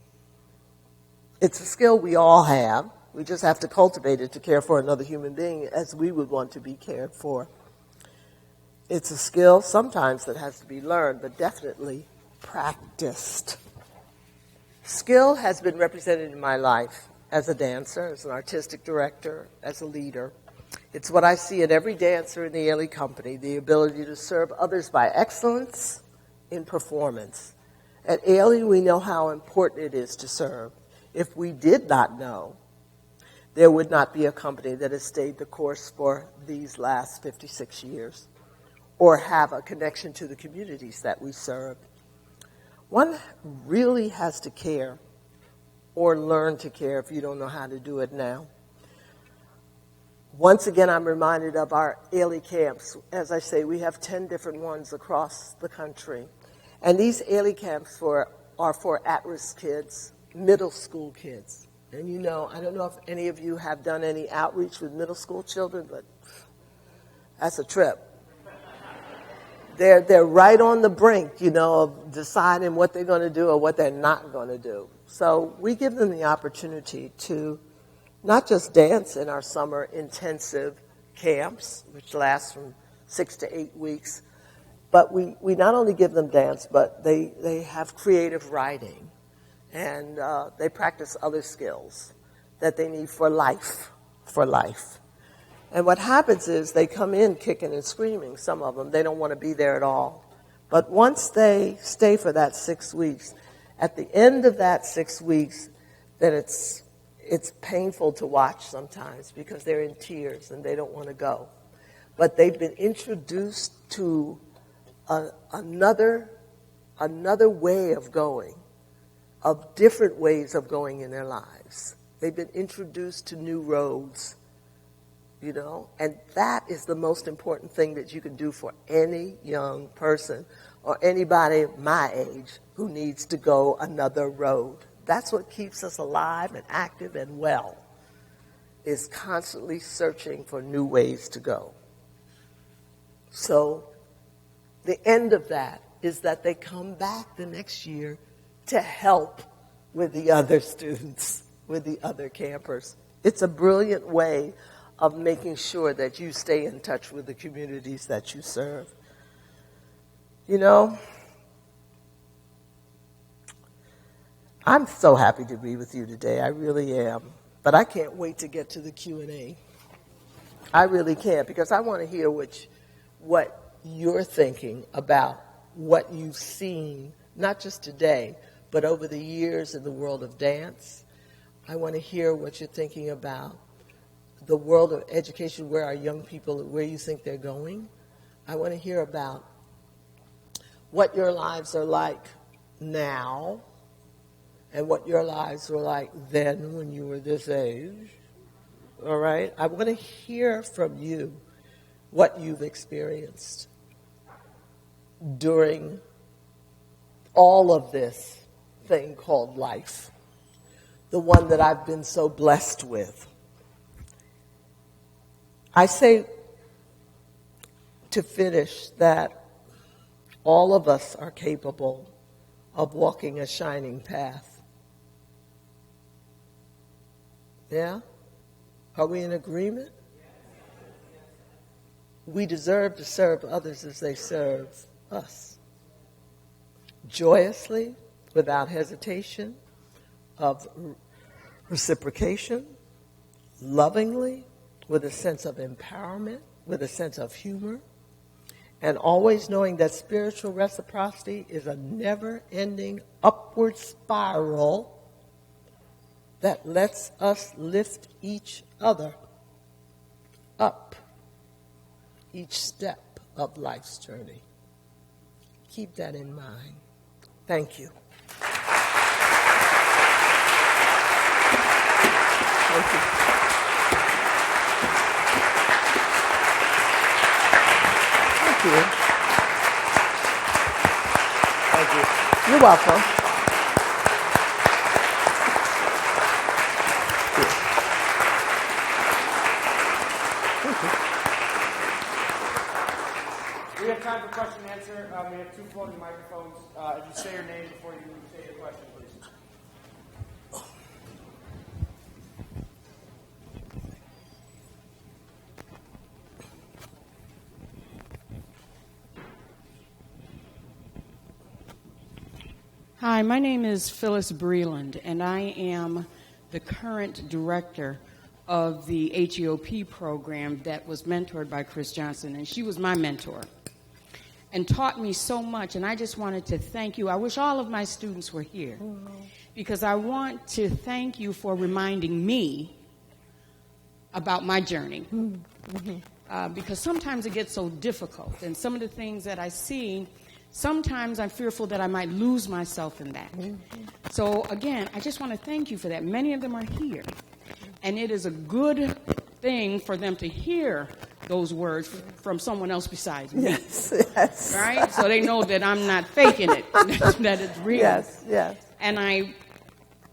It's a skill we all have. We just have to cultivate it to care for another human being as we would want to be cared for. It's a skill sometimes that has to be learned, but definitely practiced. Skill has been represented in my life as a dancer, as an artistic director, as a leader. It's what I see in every dancer in the Ailey Company, the ability to serve others by excellence in performance. At Ailey, we know how important it is to serve. If we did not know, there would not be a company that has stayed the course for these last 56 years or have a connection to the communities that we serve. One really has to care or learn to care if you don't know how to do it now. Once again, I'm reminded of our Ailey camps. As I say, we have 10 different ones across the country. And these Ailey camps are for at-risk kids, middle school kids. And you know, I don't know if any of you have done any outreach with middle school children, but that's a trip. They're right on the brink, you know, of deciding what they're going to do or what they're not going to do. So we give them the opportunity to not just dance in our summer intensive camps, which last from 6 to 8 weeks, but we not only give them dance, but they have creative writing, and they practice other skills that they need for life. And what happens is they come in kicking and screaming, some of them. They don't want to be there at all. But once they stay for that 6 weeks, at the end of that 6 weeks, then it's painful to watch sometimes because they're in tears and they don't want to go. But they've been introduced to another way of going, of different ways of going in their lives. They've been introduced to new roads, you know, and that is the most important thing that you can do for any young person or anybody my age who needs to go another road. That's what keeps us alive and active and well, is constantly searching for new ways to go. So the end of that is that they come back the next year to help with the other students, with the other campers. It's a brilliant way of making sure that you stay in touch with the communities that you serve. You know, I'm so happy to be with you today. I really am. But I can't wait to get to the Q&A. I really can't, because I want to hear what you're thinking about what you've seen, not just today, but over the years in the world of dance. I want to hear what you're thinking about the world of education, where our young people, where you think they're going. I want to hear about what your lives are like now and what your lives were like then when you were this age. All right? I want to hear from you what you've experienced during all of this thing called life, the one that I've been so blessed with. I say to finish that all of us are capable of walking a shining path. Yeah? Are we in agreement? We deserve to serve others as they serve us. Joyously, without hesitation, of reciprocation, lovingly, with a sense of empowerment, with a sense of humor, and always knowing that spiritual reciprocity is a never-ending upward spiral that lets us lift each other up each step of life's journey. Keep that in mind. Thank you. Thank you. Thank you. Thank you. You're welcome. Thank you. time for question and answer. We have 2 floating microphones. If you say your name before you say your question, please. Hi, my name is Phyllis Breland, and I am the current director of the HEOP program that was mentored by Chris Johnson, and she was my mentor and taught me so much, and I just wanted to thank you. I wish all of my students were here because I want to thank you for reminding me about my journey because sometimes it gets so difficult, and some of the things that I see, sometimes I'm fearful that I might lose myself in that. So again, I just want to thank you for that. Many of them are here, and it is a good thing for them to hear those words from someone else besides me. Yes. Right? So they know that I'm not faking it, that it's real. Yes. And I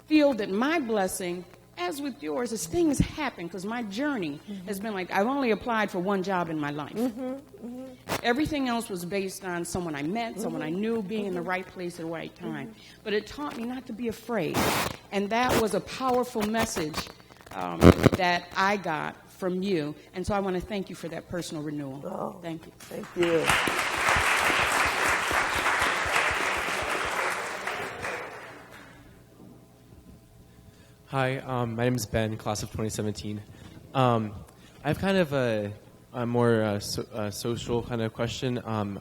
feel that my blessing, as with yours, is things happen because my journey has been like, I've only applied for one job in my life. Everything else was based on someone I met, someone I knew, being in the right place at the right time. But it taught me not to be afraid. And that was a powerful message that I got from you. And so I want to thank you for that personal renewal. Oh, thank you. Thank you. Hi, my name is Ben, class of 2017. I have kind of a more social kind of question. I'm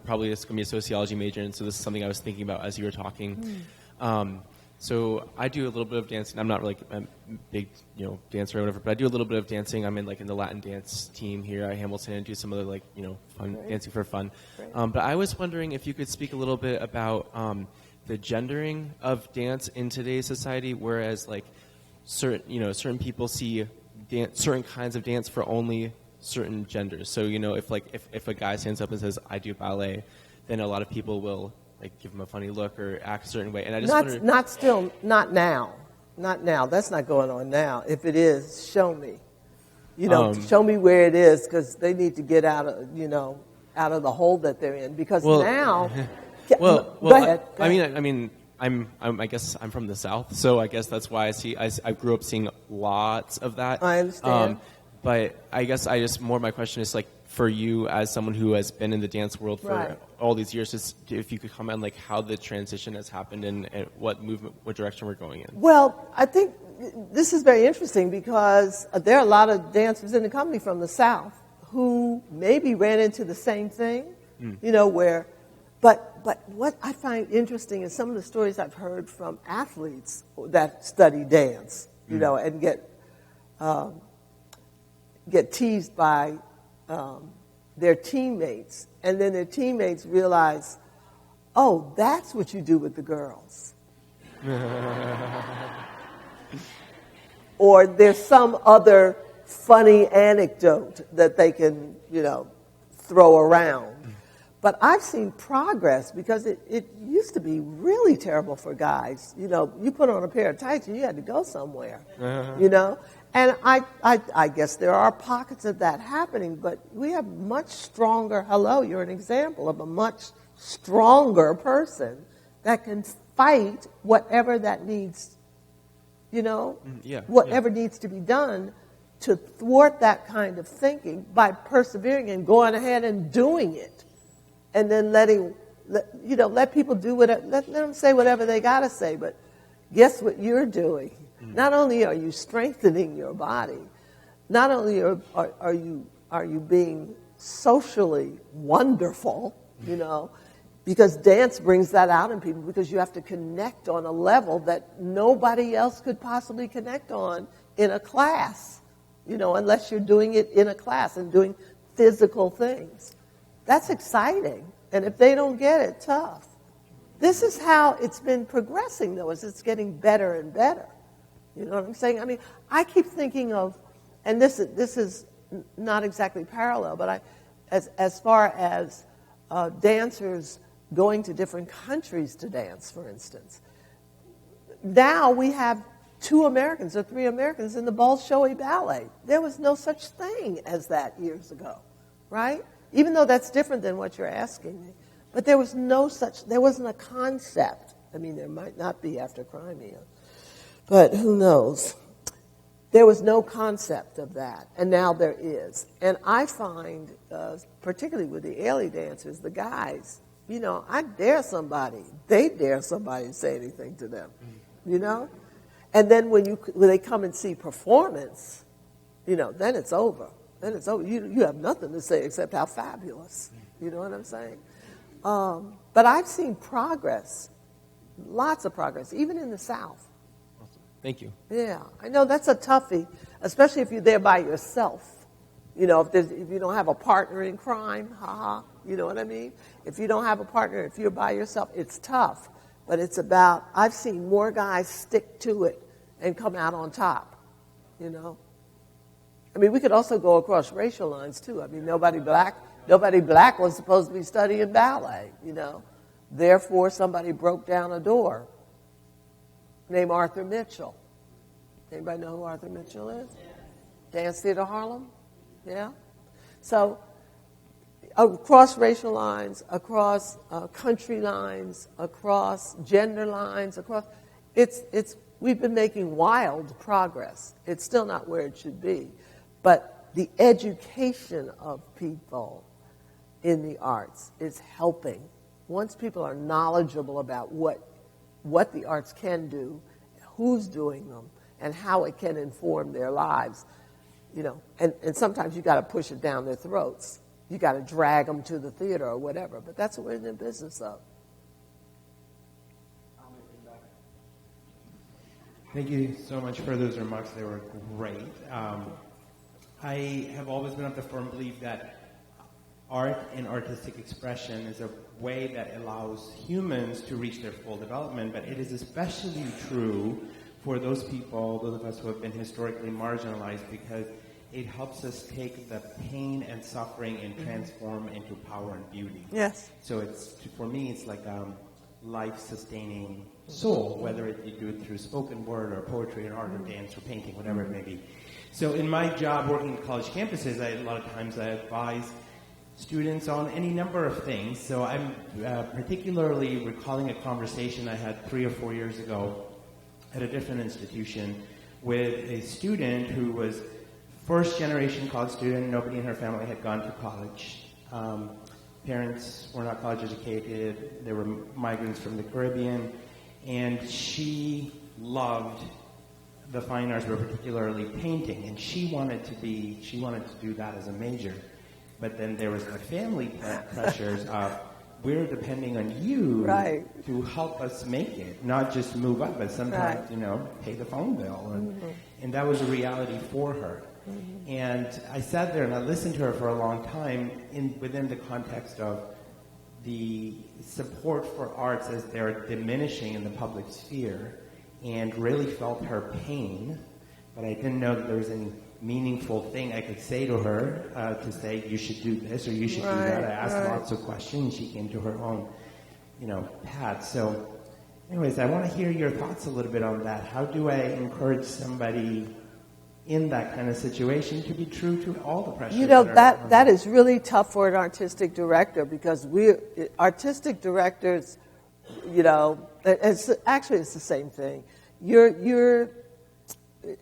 probably just going to be a sociology major, and so this is something I was thinking about as you were talking. So I do a little bit of dancing. I'm not really a big, dancer or whatever, but I do a little bit of dancing. I'm in the Latin dance team here at Hamilton and do some other fun dancing for fun. But I was wondering if you could speak a little bit about the gendering of dance in today's society, whereas certain people see certain kinds of dance for only certain genders. So if a guy stands up and says I do ballet, then a lot of people will give him a funny look or act a certain way. And I just wondered, not now. That's not going on now. If it is, show me. Show me where it is, because they need to get out of the hole that they're in. Because now. Go ahead. I guess I'm from the South, so I guess that's why I grew up seeing lots of that. I understand. But I guess my question is for you as someone who has been in the dance world for all these years, just if you could comment how the transition has happened and what direction we're going in. Well, I think this is very interesting because there are a lot of dancers in the company from the South who maybe ran into the same thing, But what I find interesting is some of the stories I've heard from athletes that study dance, and get teased by their teammates, and then their teammates realize, oh, that's what you do with the girls. Or there's some other funny anecdote that they can, throw around. But I've seen progress because it used to be really terrible for guys. You put on a pair of tights and you had to go somewhere, And I guess there are pockets of that happening, but we have much stronger, you're an example of a much stronger person that can fight whatever that needs, whatever needs to be done to thwart that kind of thinking by persevering and going ahead and doing it. And then let people do let them say whatever they got to say. But guess what you're doing? Not only are you strengthening your body, not only are you being socially wonderful, because dance brings that out in people, because you have to connect on a level that nobody else could possibly connect on in a class, unless you're doing it in a class and doing physical things. That's exciting. And if they don't get it, tough. This is how it's been progressing, though, as it's getting better and better. You know what I'm saying? I keep thinking of, and this is not exactly parallel, but as far as dancers going to different countries to dance, for instance. Now we have 2 Americans or 3 Americans in the Bolshoi Ballet. There was no such thing as that years ago, right? even though that's different than what you're asking me. But there wasn't a concept. I mean, there might not be after Crimea, but who knows? There was no concept of that, and now there is. And I find, particularly with the alley dancers, the guys, I dare somebody. They dare somebody to say anything to them, And then when they come and see performance, then it's over. Then it's over. You have nothing to say except how fabulous. You know what I'm saying? But I've seen progress, lots of progress, even in the South. Awesome. Thank you. Yeah, I know that's a toughie, especially if you're there by yourself. If you don't have a partner in crime, you know what I mean? If you don't have a partner, if you're by yourself, it's tough. But it's about, I've seen more guys stick to it and come out on top, I mean, we could also go across racial lines, too. I mean, nobody black was supposed to be studying ballet, Therefore, somebody broke down a door named Arthur Mitchell. Anybody know who Arthur Mitchell is? Dance Theater Harlem? Yeah? So, across racial lines, across country lines, across gender lines, we've been making wild progress. It's still not where it should be. But the education of people in the arts is helping. Once people are knowledgeable about what the arts can do, who's doing them, and how it can inform their lives, and sometimes you got to push it down their throats. You got to drag them to the theater or whatever, but that's what we're in the business of. Thank you so much for those remarks. They were great. I have always been of the firm belief that art and artistic expression is a way that allows humans to reach their full development, but it is especially true for those people, those of us who have been historically marginalized, because it helps us take the pain and suffering and transform into power and beauty. Yes. So for me, it's like life-sustaining soul, whether you do it through spoken word or poetry or art or dance or painting, whatever it may be. So in my job working at college campuses, a lot of times I advise students on any number of things. So I'm particularly recalling a conversation I had 3 or 4 years ago at a different institution with a student who was first-generation college student. Nobody in her family had gone to college. Parents were not college educated. They were migrants from the Caribbean. And she loved the fine arts, but particularly painting. And she wanted to do that as a major. But then there was the family pressures of, we're depending on you to help us make it, not just move up, but sometimes, pay the phone bill. And that was a reality for her. And I sat there and I listened to her for a long time within the context of the support for arts as they're diminishing in the public sphere, and really felt her pain, but I didn't know that there was any meaningful thing I could say to her to say, you should do this or you should do that. I asked lots of questions. She came to her own, path. So anyways, I want to hear your thoughts a little bit on that. How do I encourage somebody in that kind of situation to be true to all the pressures? That is really tough for an artistic director, because artistic directors, it's the same thing.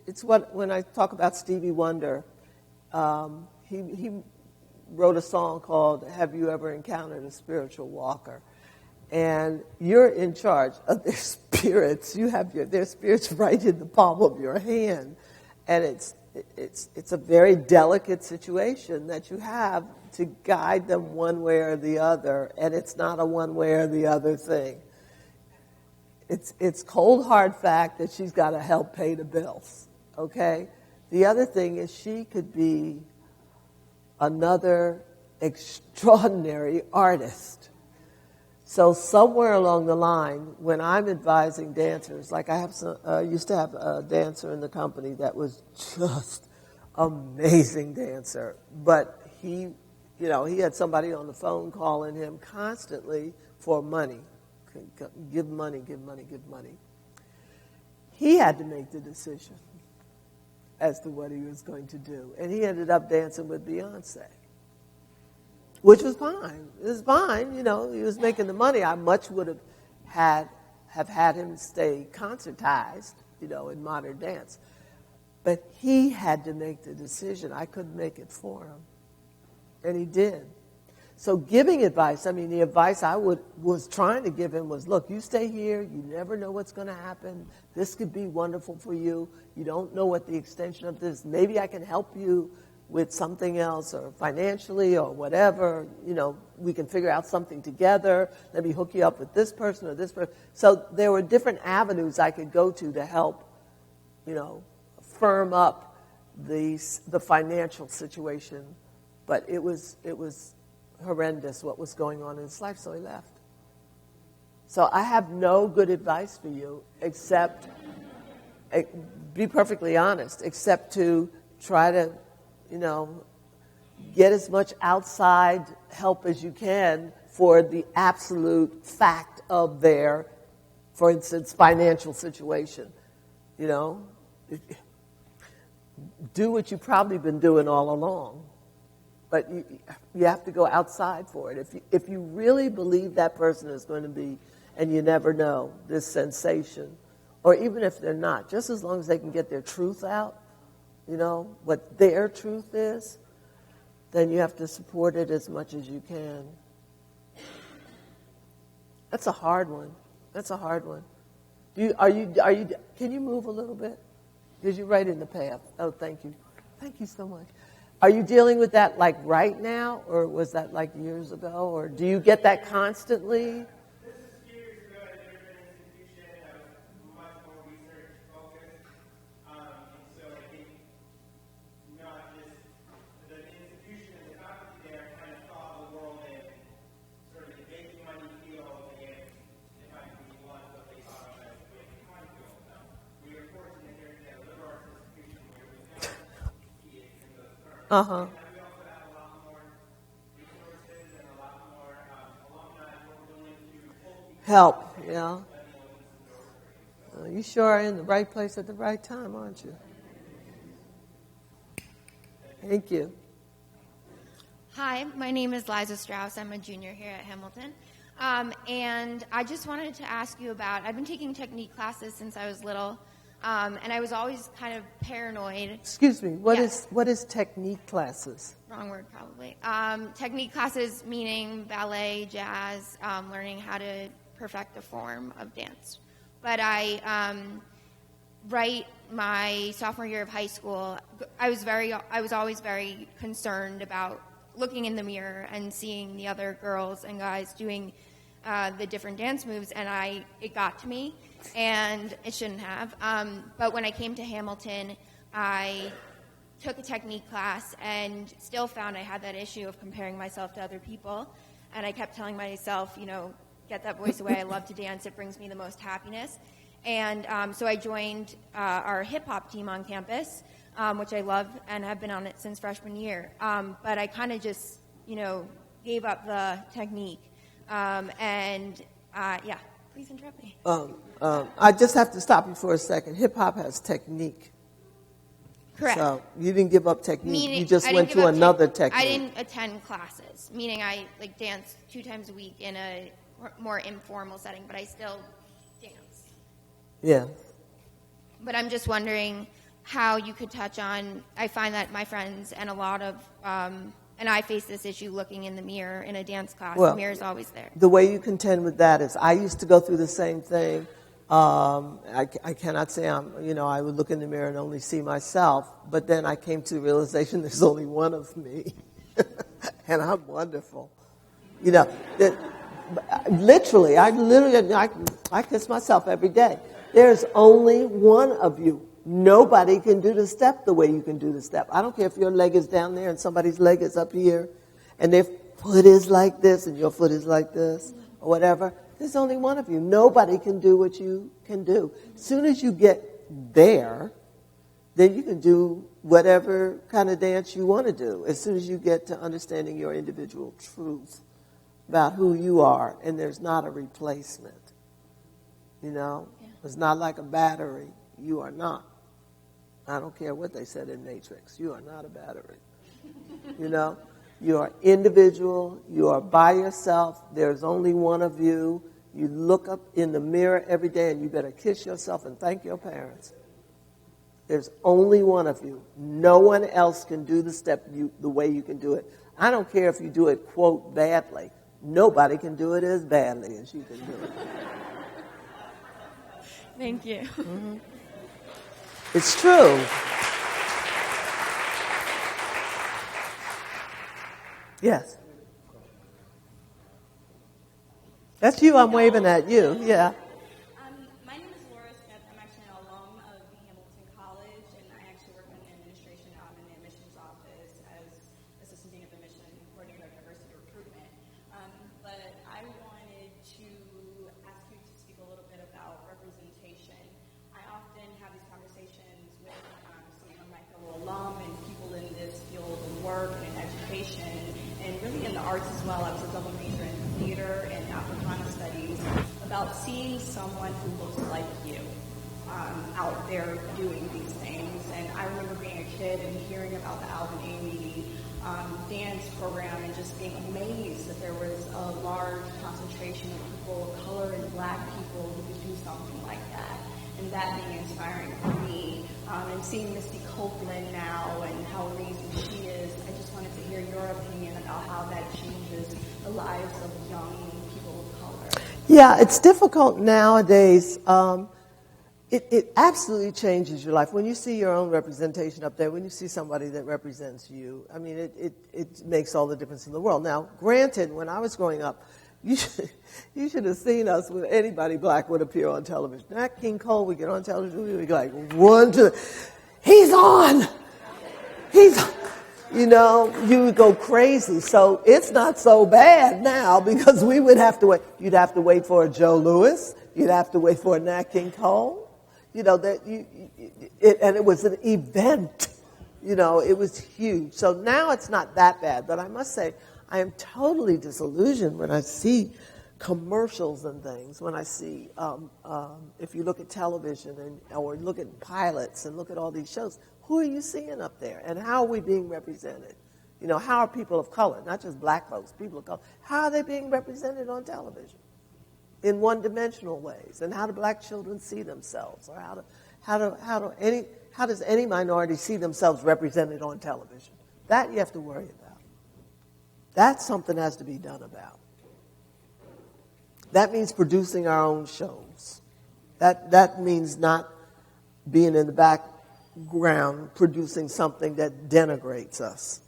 It's when I talk about Stevie Wonder, he wrote a song called "Have You Ever Encountered a Spiritual Walker?" And you're in charge of their spirits. You have their spirits right in the palm of your hand. And it's a very delicate situation that you have to guide them one way or the other, and it's not a one way or the other thing. It's cold hard fact that she's got to help pay the bills, okay? The other thing is she could be another extraordinary artist. So somewhere along the line, when I'm advising dancers, like I used to have a dancer in the company that was just amazing dancer, but he had somebody on the phone calling him constantly for money. Give money, give money, give money. He had to make the decision as to what he was going to do, and he ended up dancing with Beyonce. which was fine. It was fine, you know. He was making the money. I much would have had him stay concertized, you know, in modern dance. But he had to make the decision. I couldn't make it for him. And he did. So giving advice, I mean, the advice I was trying to give him was, look, you stay here. You never know what's going to happen. This could be wonderful for you. You don't know what the extension of this. Maybe I can help you with something else or financially or whatever. You know, we can figure out something together. Let me hook you up with this person or this person. So there were different avenues I could go to help, you know, firm up the financial situation. But it was horrendous what was going on in his life, so he left. So I have no good advice for you except, be perfectly honest, except to try to, you know, get as much outside help as you can for the absolute fact of their, for instance, financial situation. You know, do what you've probably been doing all along. But you have to go outside for it. If you really believe that person is going to be, and you never know, this sensation, or even if they're not, just as long as they can get their truth out, you know, what their truth is, then you have to support it as much as you can. That's a hard one. That's a hard one. Can you move a little bit? Because you're right in the path. Oh, thank you. Thank you so much. Are you dealing with that like right now, or was that like years ago, or do you get that constantly? This is years ago at a different institution. I was much more research focused, and so I think not just the institution and the faculty there kind of saw the world in sort of making money field, and if I could be one, what they thought of as making money field. So we were fortunate here to get a liberal arts institution where we never see it in those terms. Uh-huh. And we also have a lot more resources and a lot more alumni who are willing to hold people Help, yeah. You sure are in the right place at the right time, aren't you? Thank you. Hi, my name is Liza Strauss. I'm a junior here at Hamilton. And I just wanted to ask you about, I've been taking technique classes since I was little, and I was always kind of paranoid. Excuse me, what Yes. is technique classes? Wrong word, probably. Technique classes meaning ballet, jazz, learning how to perfect a form of dance. But right my sophomore year of high school, I was always very concerned about looking in the mirror and seeing the other girls and guys doing the different dance moves, and it got to me, and it shouldn't have. But when I came to Hamilton, I took a technique class and still found I had that issue of comparing myself to other people, and I kept telling myself, you know, get that voice away. I love to dance. It brings me the most happiness. And so I joined our hip-hop team on campus, which I love and have been on it since freshman year. But I kind of just, you know, gave up the technique. Yeah, please interrupt me. I just have to stop you for a second. Hip-hop has technique. Correct. So you didn't give up technique. Meaning, you just I went didn't give to up another technique. I didn't attend classes, meaning I like danced 2 times a week in a more informal setting, but I still dance. Yeah. But I'm just wondering how you could touch on, I find that my friends and a lot of, and I face this issue looking in the mirror in a dance class. Well, the mirror's always there. The way you contend with that is I used to go through the same thing. I cannot say I would look in the mirror and only see myself, but then I came to the realization there's only one of me, and I'm wonderful. You know, I kiss myself every day. There's only one of you. Nobody can do the step the way you can do the step. I don't care if your leg is down there and somebody's leg is up here, and their foot is like this and your foot is like this, or whatever. There's only one of you. Nobody can do what you can do. As soon as you get there, then you can do whatever kind of dance you want to do. As soon as you get to understanding your individual truth about who you are, and there's not a replacement. You know? Yeah. It's not like a battery. You are not. I don't care what they said in Matrix. You are not a battery. You know? You are individual. You are by yourself. There's only one of you. You look up in the mirror every day and you better kiss yourself and thank your parents. There's only one of you. No one else can do the step the way you can do it. I don't care if you do it, quote, badly. Nobody can do it as badly as you can do it. Thank you. Mm-hmm. It's true. Yes. That's you. I'm waving at you. Yeah. My name is Laura Smith. I'm actually an alum of Hamilton College, and I actually work in administration in the admissions office as assistant dean of admission coordinator of diversity recruitment. But I wanted to ask you to speak a little bit about representation. I often have these conversations with some of my fellow alum and people in this field of work and in education, and really in the arts as well. I was a double major in theater and Africana studies, about seeing someone who looks like you out there doing these things. And I remember being a kid and hearing about the Alvin Ailey dance program and just being amazed that there was a large concentration of people of color and black people who could do something like that. And that being inspiring for me. And seeing Misty Copeland now and how amazing she is, I just wanted to hear your opinion about how that changes the lives of young people of color. Yeah, it's difficult nowadays. It absolutely changes your life. When you see your own representation up there, when you see somebody that represents you, I mean, it makes all the difference in the world. Now, granted, when I was growing up, you should have seen us when anybody black would appear on television. Nat King Cole would get on television, we would be like, 1, 2, he's on! He's on! You know, you would go crazy. So it's not so bad now because we would have to wait. You'd have to wait for a Joe Louis. You'd have to wait for a Nat King Cole. You know, and it was an event. You know, it was huge. So now it's not that bad. But I must say, I am totally disillusioned when I see commercials and things, when I see, if you look at television or look at pilots and look at all these shows, who are you seeing up there? And how are we being represented? You know, how are people of color, not just black folks, people of color, how are they being represented on television in one-dimensional ways? And how do black children see themselves? Or how does any minority see themselves represented on television? That you have to worry about. That's something that has to be done about. That means producing our own shows. That means not being in the background producing something that denigrates us,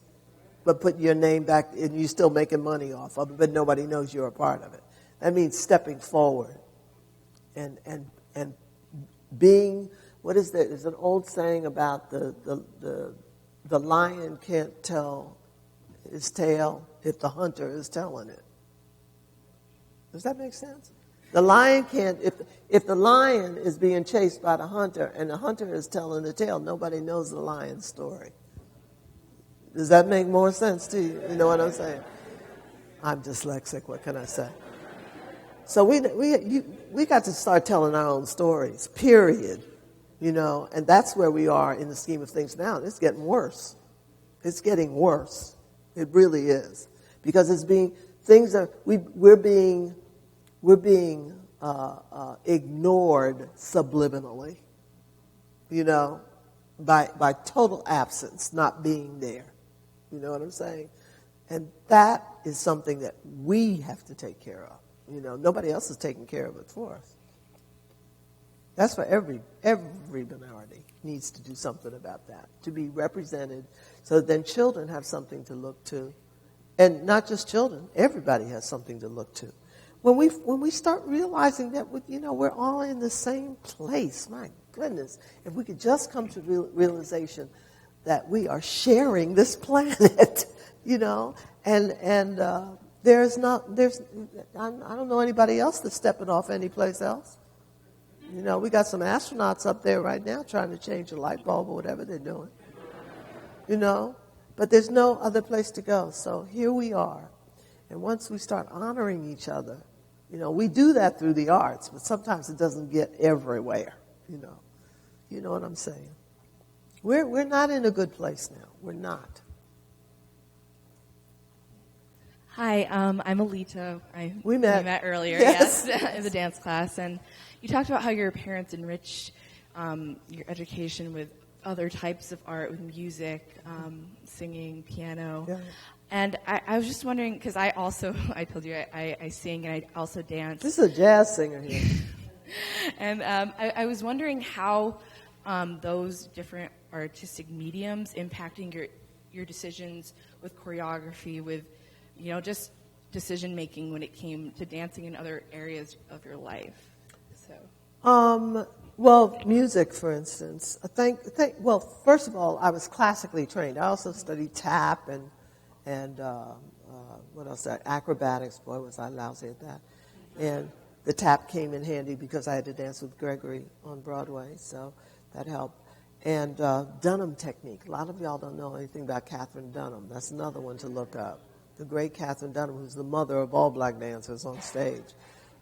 but putting your name back and you're still making money off of it, but nobody knows you're a part of it. That means stepping forward and being, what is there? There's an old saying about the lion can't tell his tail if the hunter is telling it. Does that make sense? The lion can't, if the lion is being chased by the hunter and the hunter is telling the tale, nobody knows the lion's story. Does that make more sense to you? You know what I'm saying? I'm dyslexic, what can I say? So we got to start telling our own stories, period. You know, and that's where we are in the scheme of things now. It's getting worse. It's getting worse. It really is. Because we're being ignored subliminally, you know, by total absence, not being there. You know what I'm saying? And that is something that we have to take care of. You know, nobody else is taking care of it for us. That's for every minority needs to do something about that, to be represented, so then children have something to look to. And not just children, everybody has something to look to. When we start realizing that, you know, we're all in the same place, my goodness, if we could just come to realization that we are sharing this planet, you know, and I don't know anybody else that's stepping off anyplace else. You know, we got some astronauts up there right now trying to change a light bulb or whatever they're doing, you know. But there's no other place to go. So here we are. And once we start honoring each other, you know, we do that through the arts, but sometimes it doesn't get everywhere, you know. You know what I'm saying? We're not in a good place now. We're not. Hi, I'm Alita. We met. Earlier, Yes. yes, in the dance class. And you talked about how your parents enriched your education with other types of art, with music, singing, piano. Yeah. And I was just wondering, because I told you I sing and I also dance. This is a jazz singer here. And I was wondering how those different artistic mediums impacting your decisions with choreography, with just decision making when it came to dancing in other areas of your life. So. Well, music, for instance. Well, first of all, I was classically trained. I also studied tap and what else? Acrobatics. Boy, was I lousy at that. And the tap came in handy because I had to dance with Gregory on Broadway, so that helped. And Dunham technique. A lot of y'all don't know anything about Katherine Dunham. That's another one to look up. The great Katherine Dunham, who's the mother of all black dancers on stage.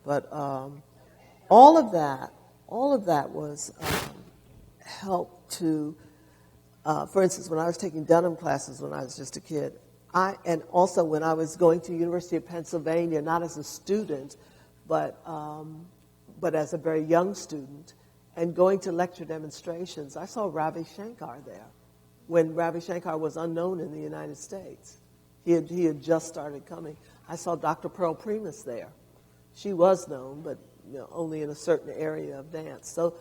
But all of that was helped to, for instance, when I was taking Dunham classes when I was just a kid, and also when I was going to University of Pennsylvania, not as a student, but as a very young student, and going to lecture demonstrations, I saw Ravi Shankar there when Ravi Shankar was unknown in the United States. He had just started coming. I saw Dr. Pearl Primus there. She was known, but only in a certain area of dance. So,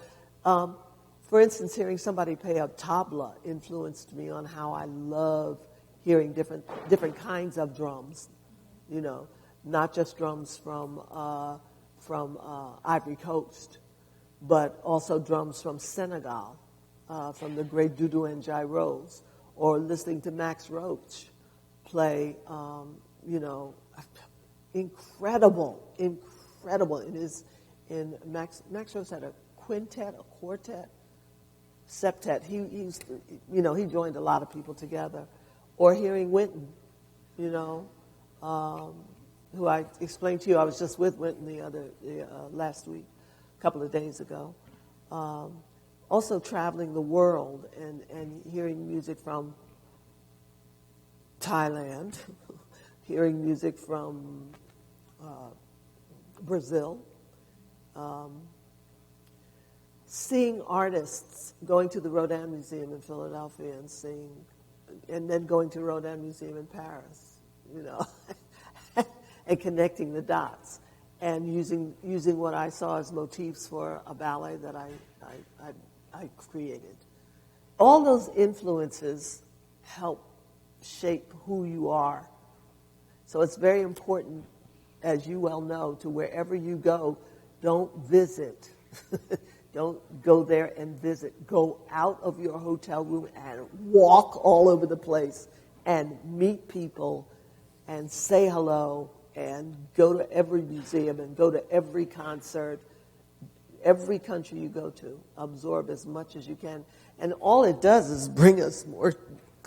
for instance, hearing somebody play a tabla influenced me on how I love hearing different kinds of drums. Not just drums from Ivory Coast, but also drums from Senegal, from the great Doudou and Jairos, or listening to Max Roach play, incredible. Max Roach had a quintet, a quartet, septet. He joined a lot of people together. Or hearing Wynton, who I explained to you, I was just with Wynton last week, a couple of days ago. Also traveling the world and hearing music from Thailand, hearing music from Brazil, seeing artists, going to the Rodin Museum in Philadelphia and then going to Rodin Museum in Paris, and connecting the dots, and using what I saw as motifs for a ballet that I created. All those influences help shape who you are. So it's very important, as you well know, to wherever you go, don't visit. Don't go there and visit. Go out of your hotel room and walk all over the place and meet people and say hello and go to every museum and go to every concert. Every country you go to, absorb as much as you can. And all it does is bring us more,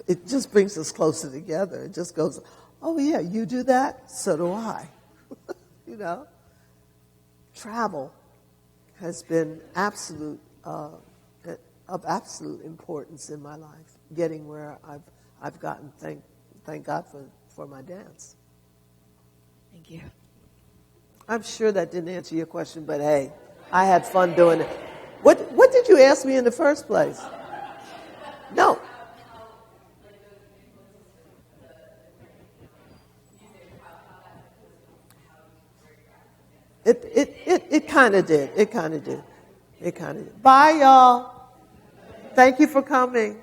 it just brings us closer together. It just goes, oh yeah, you do that, so do I. Travel has been of absolute importance in my life, getting where I've gotten. Thank God for my dance. Thank you. I'm sure that didn't answer your question, but hey, I had fun doing it. What did you ask me in the first place? No. It kind of did. It kind of did. Bye, y'all. Thank you for coming.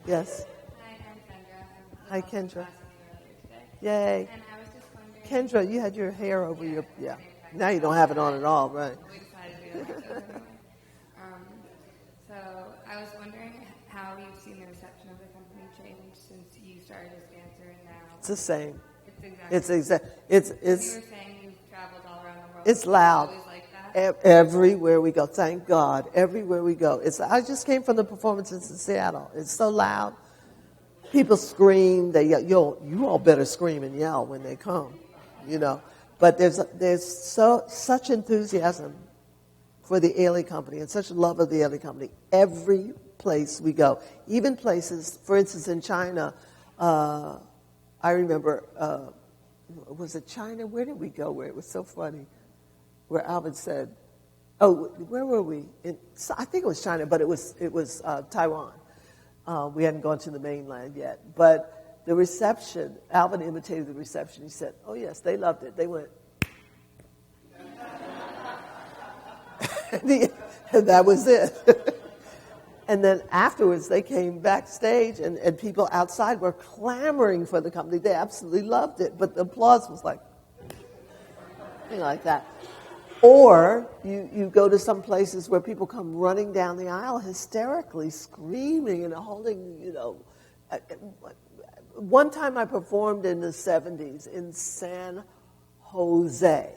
Yes. Hi, Kendra. Yay. And I was just wondering. Kendra, you had your hair over your, yeah. Now you don't have it on at all, right? So I was wondering how you've seen the reception of the company change since you started as dancer and now. It's the same. It's exactly. It's You were saying you've traveled all around the world. It's loud. Always like that? Everywhere we go. Thank God. Everywhere we go. I just came from the performances in Seattle. It's so loud. People scream. They yell. You all better scream and yell when they come, But there's such enthusiasm for the Ailey Company and such love of the Ailey Company. Every place we go, even places, for instance, in China, I remember, was it China? Where did we go? Where it was so funny, where Alvin said, "Oh, where were we?" I think it was China, but it was Taiwan. We hadn't gone to the mainland yet, but the reception. Alvin imitated the reception. He said, "Oh yes, they loved it. They went." And that was it. And then afterwards, they came backstage, and people outside were clamoring for the company. They absolutely loved it, but the applause was like that. Or you go to some places where people come running down the aisle hysterically, screaming and holding, One time I performed in the 70s in San Jose,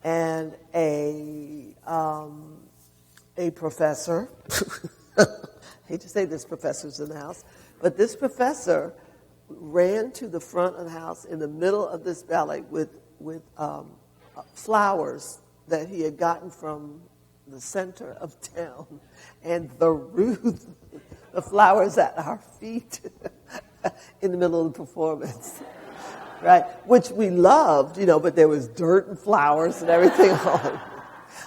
and a professor, I hate to say this professor's in the house, but this professor ran to the front of the house in the middle of this ballet with flowers that he had gotten from the center of town, and the flowers at our feet in the middle of the performance. Right, which we loved, but there was dirt and flowers and everything on.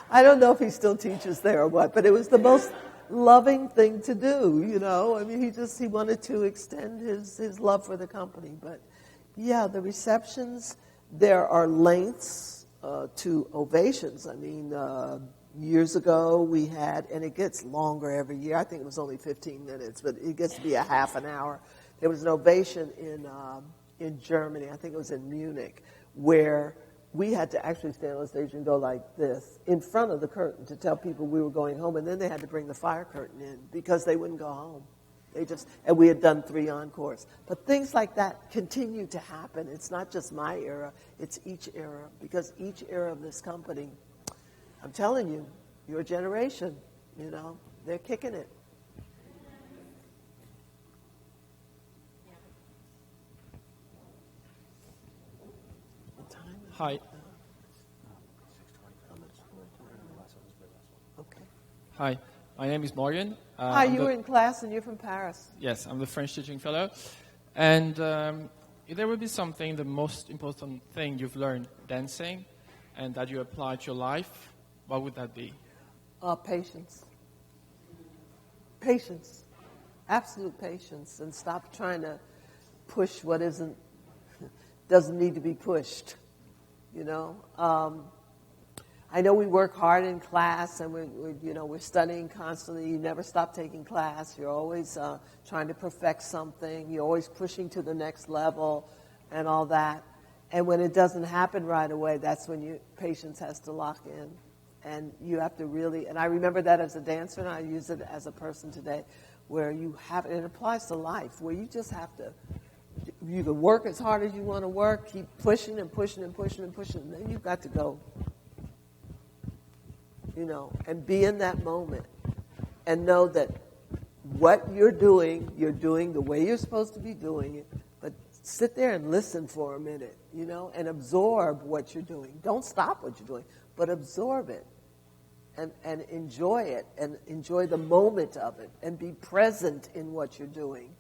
I don't know if he still teaches there or what, but it was the most loving thing to do, I mean, he wanted to extend his love for the company. But yeah, the receptions, there are lengths to ovations. I mean, years ago we had, and it gets longer every year. I think it was only 15 minutes, but it gets to be a half an hour. There was an ovation in Germany, I think it was in Munich, where we had to actually stand on stage and go like this in front of the curtain to tell people we were going home, and then they had to bring the fire curtain in because they wouldn't go home. And we had done 3 encores. But things like that continue to happen. It's not just my era, it's each era, because each era of this company, I'm telling you, your generation, they're kicking it. Hi. Okay. Hi, my name is Morgan. Hi, you were in class and you're from Paris. Yes, I'm the French teaching fellow. And if there would be something, the most important thing you've learned dancing and that you apply to your life, what would that be? Patience. Patience. Absolute patience. And stop trying to push what doesn't need to be pushed. I know we work hard in class, and we're studying constantly. You never stop taking class. You're always trying to perfect something. You're always pushing to the next level, and all that. And when it doesn't happen right away, that's when patience has to lock in, and you have to really. And I remember that as a dancer, and I use it as a person today, where you have. It applies to life, where you just have to. You can work as hard as you want to work, keep pushing and pushing and pushing and pushing, and then you've got to go, and be in that moment and know that what you're doing the way you're supposed to be doing it, but sit there and listen for a minute, and absorb what you're doing. Don't stop what you're doing, but absorb it and enjoy it and enjoy the moment of it and be present in what you're doing.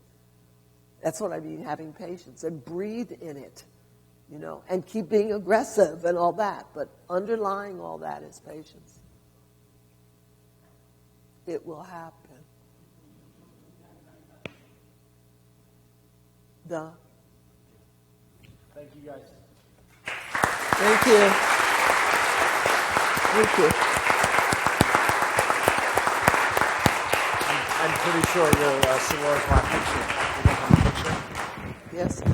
That's what I mean, having patience, and breathe in it, and keep being aggressive and all that. But underlying all that is patience. It will happen. Thank you, guys. Thank you. Thank you. I'm pretty sure you're Sonora Clap picture. Yes, I'm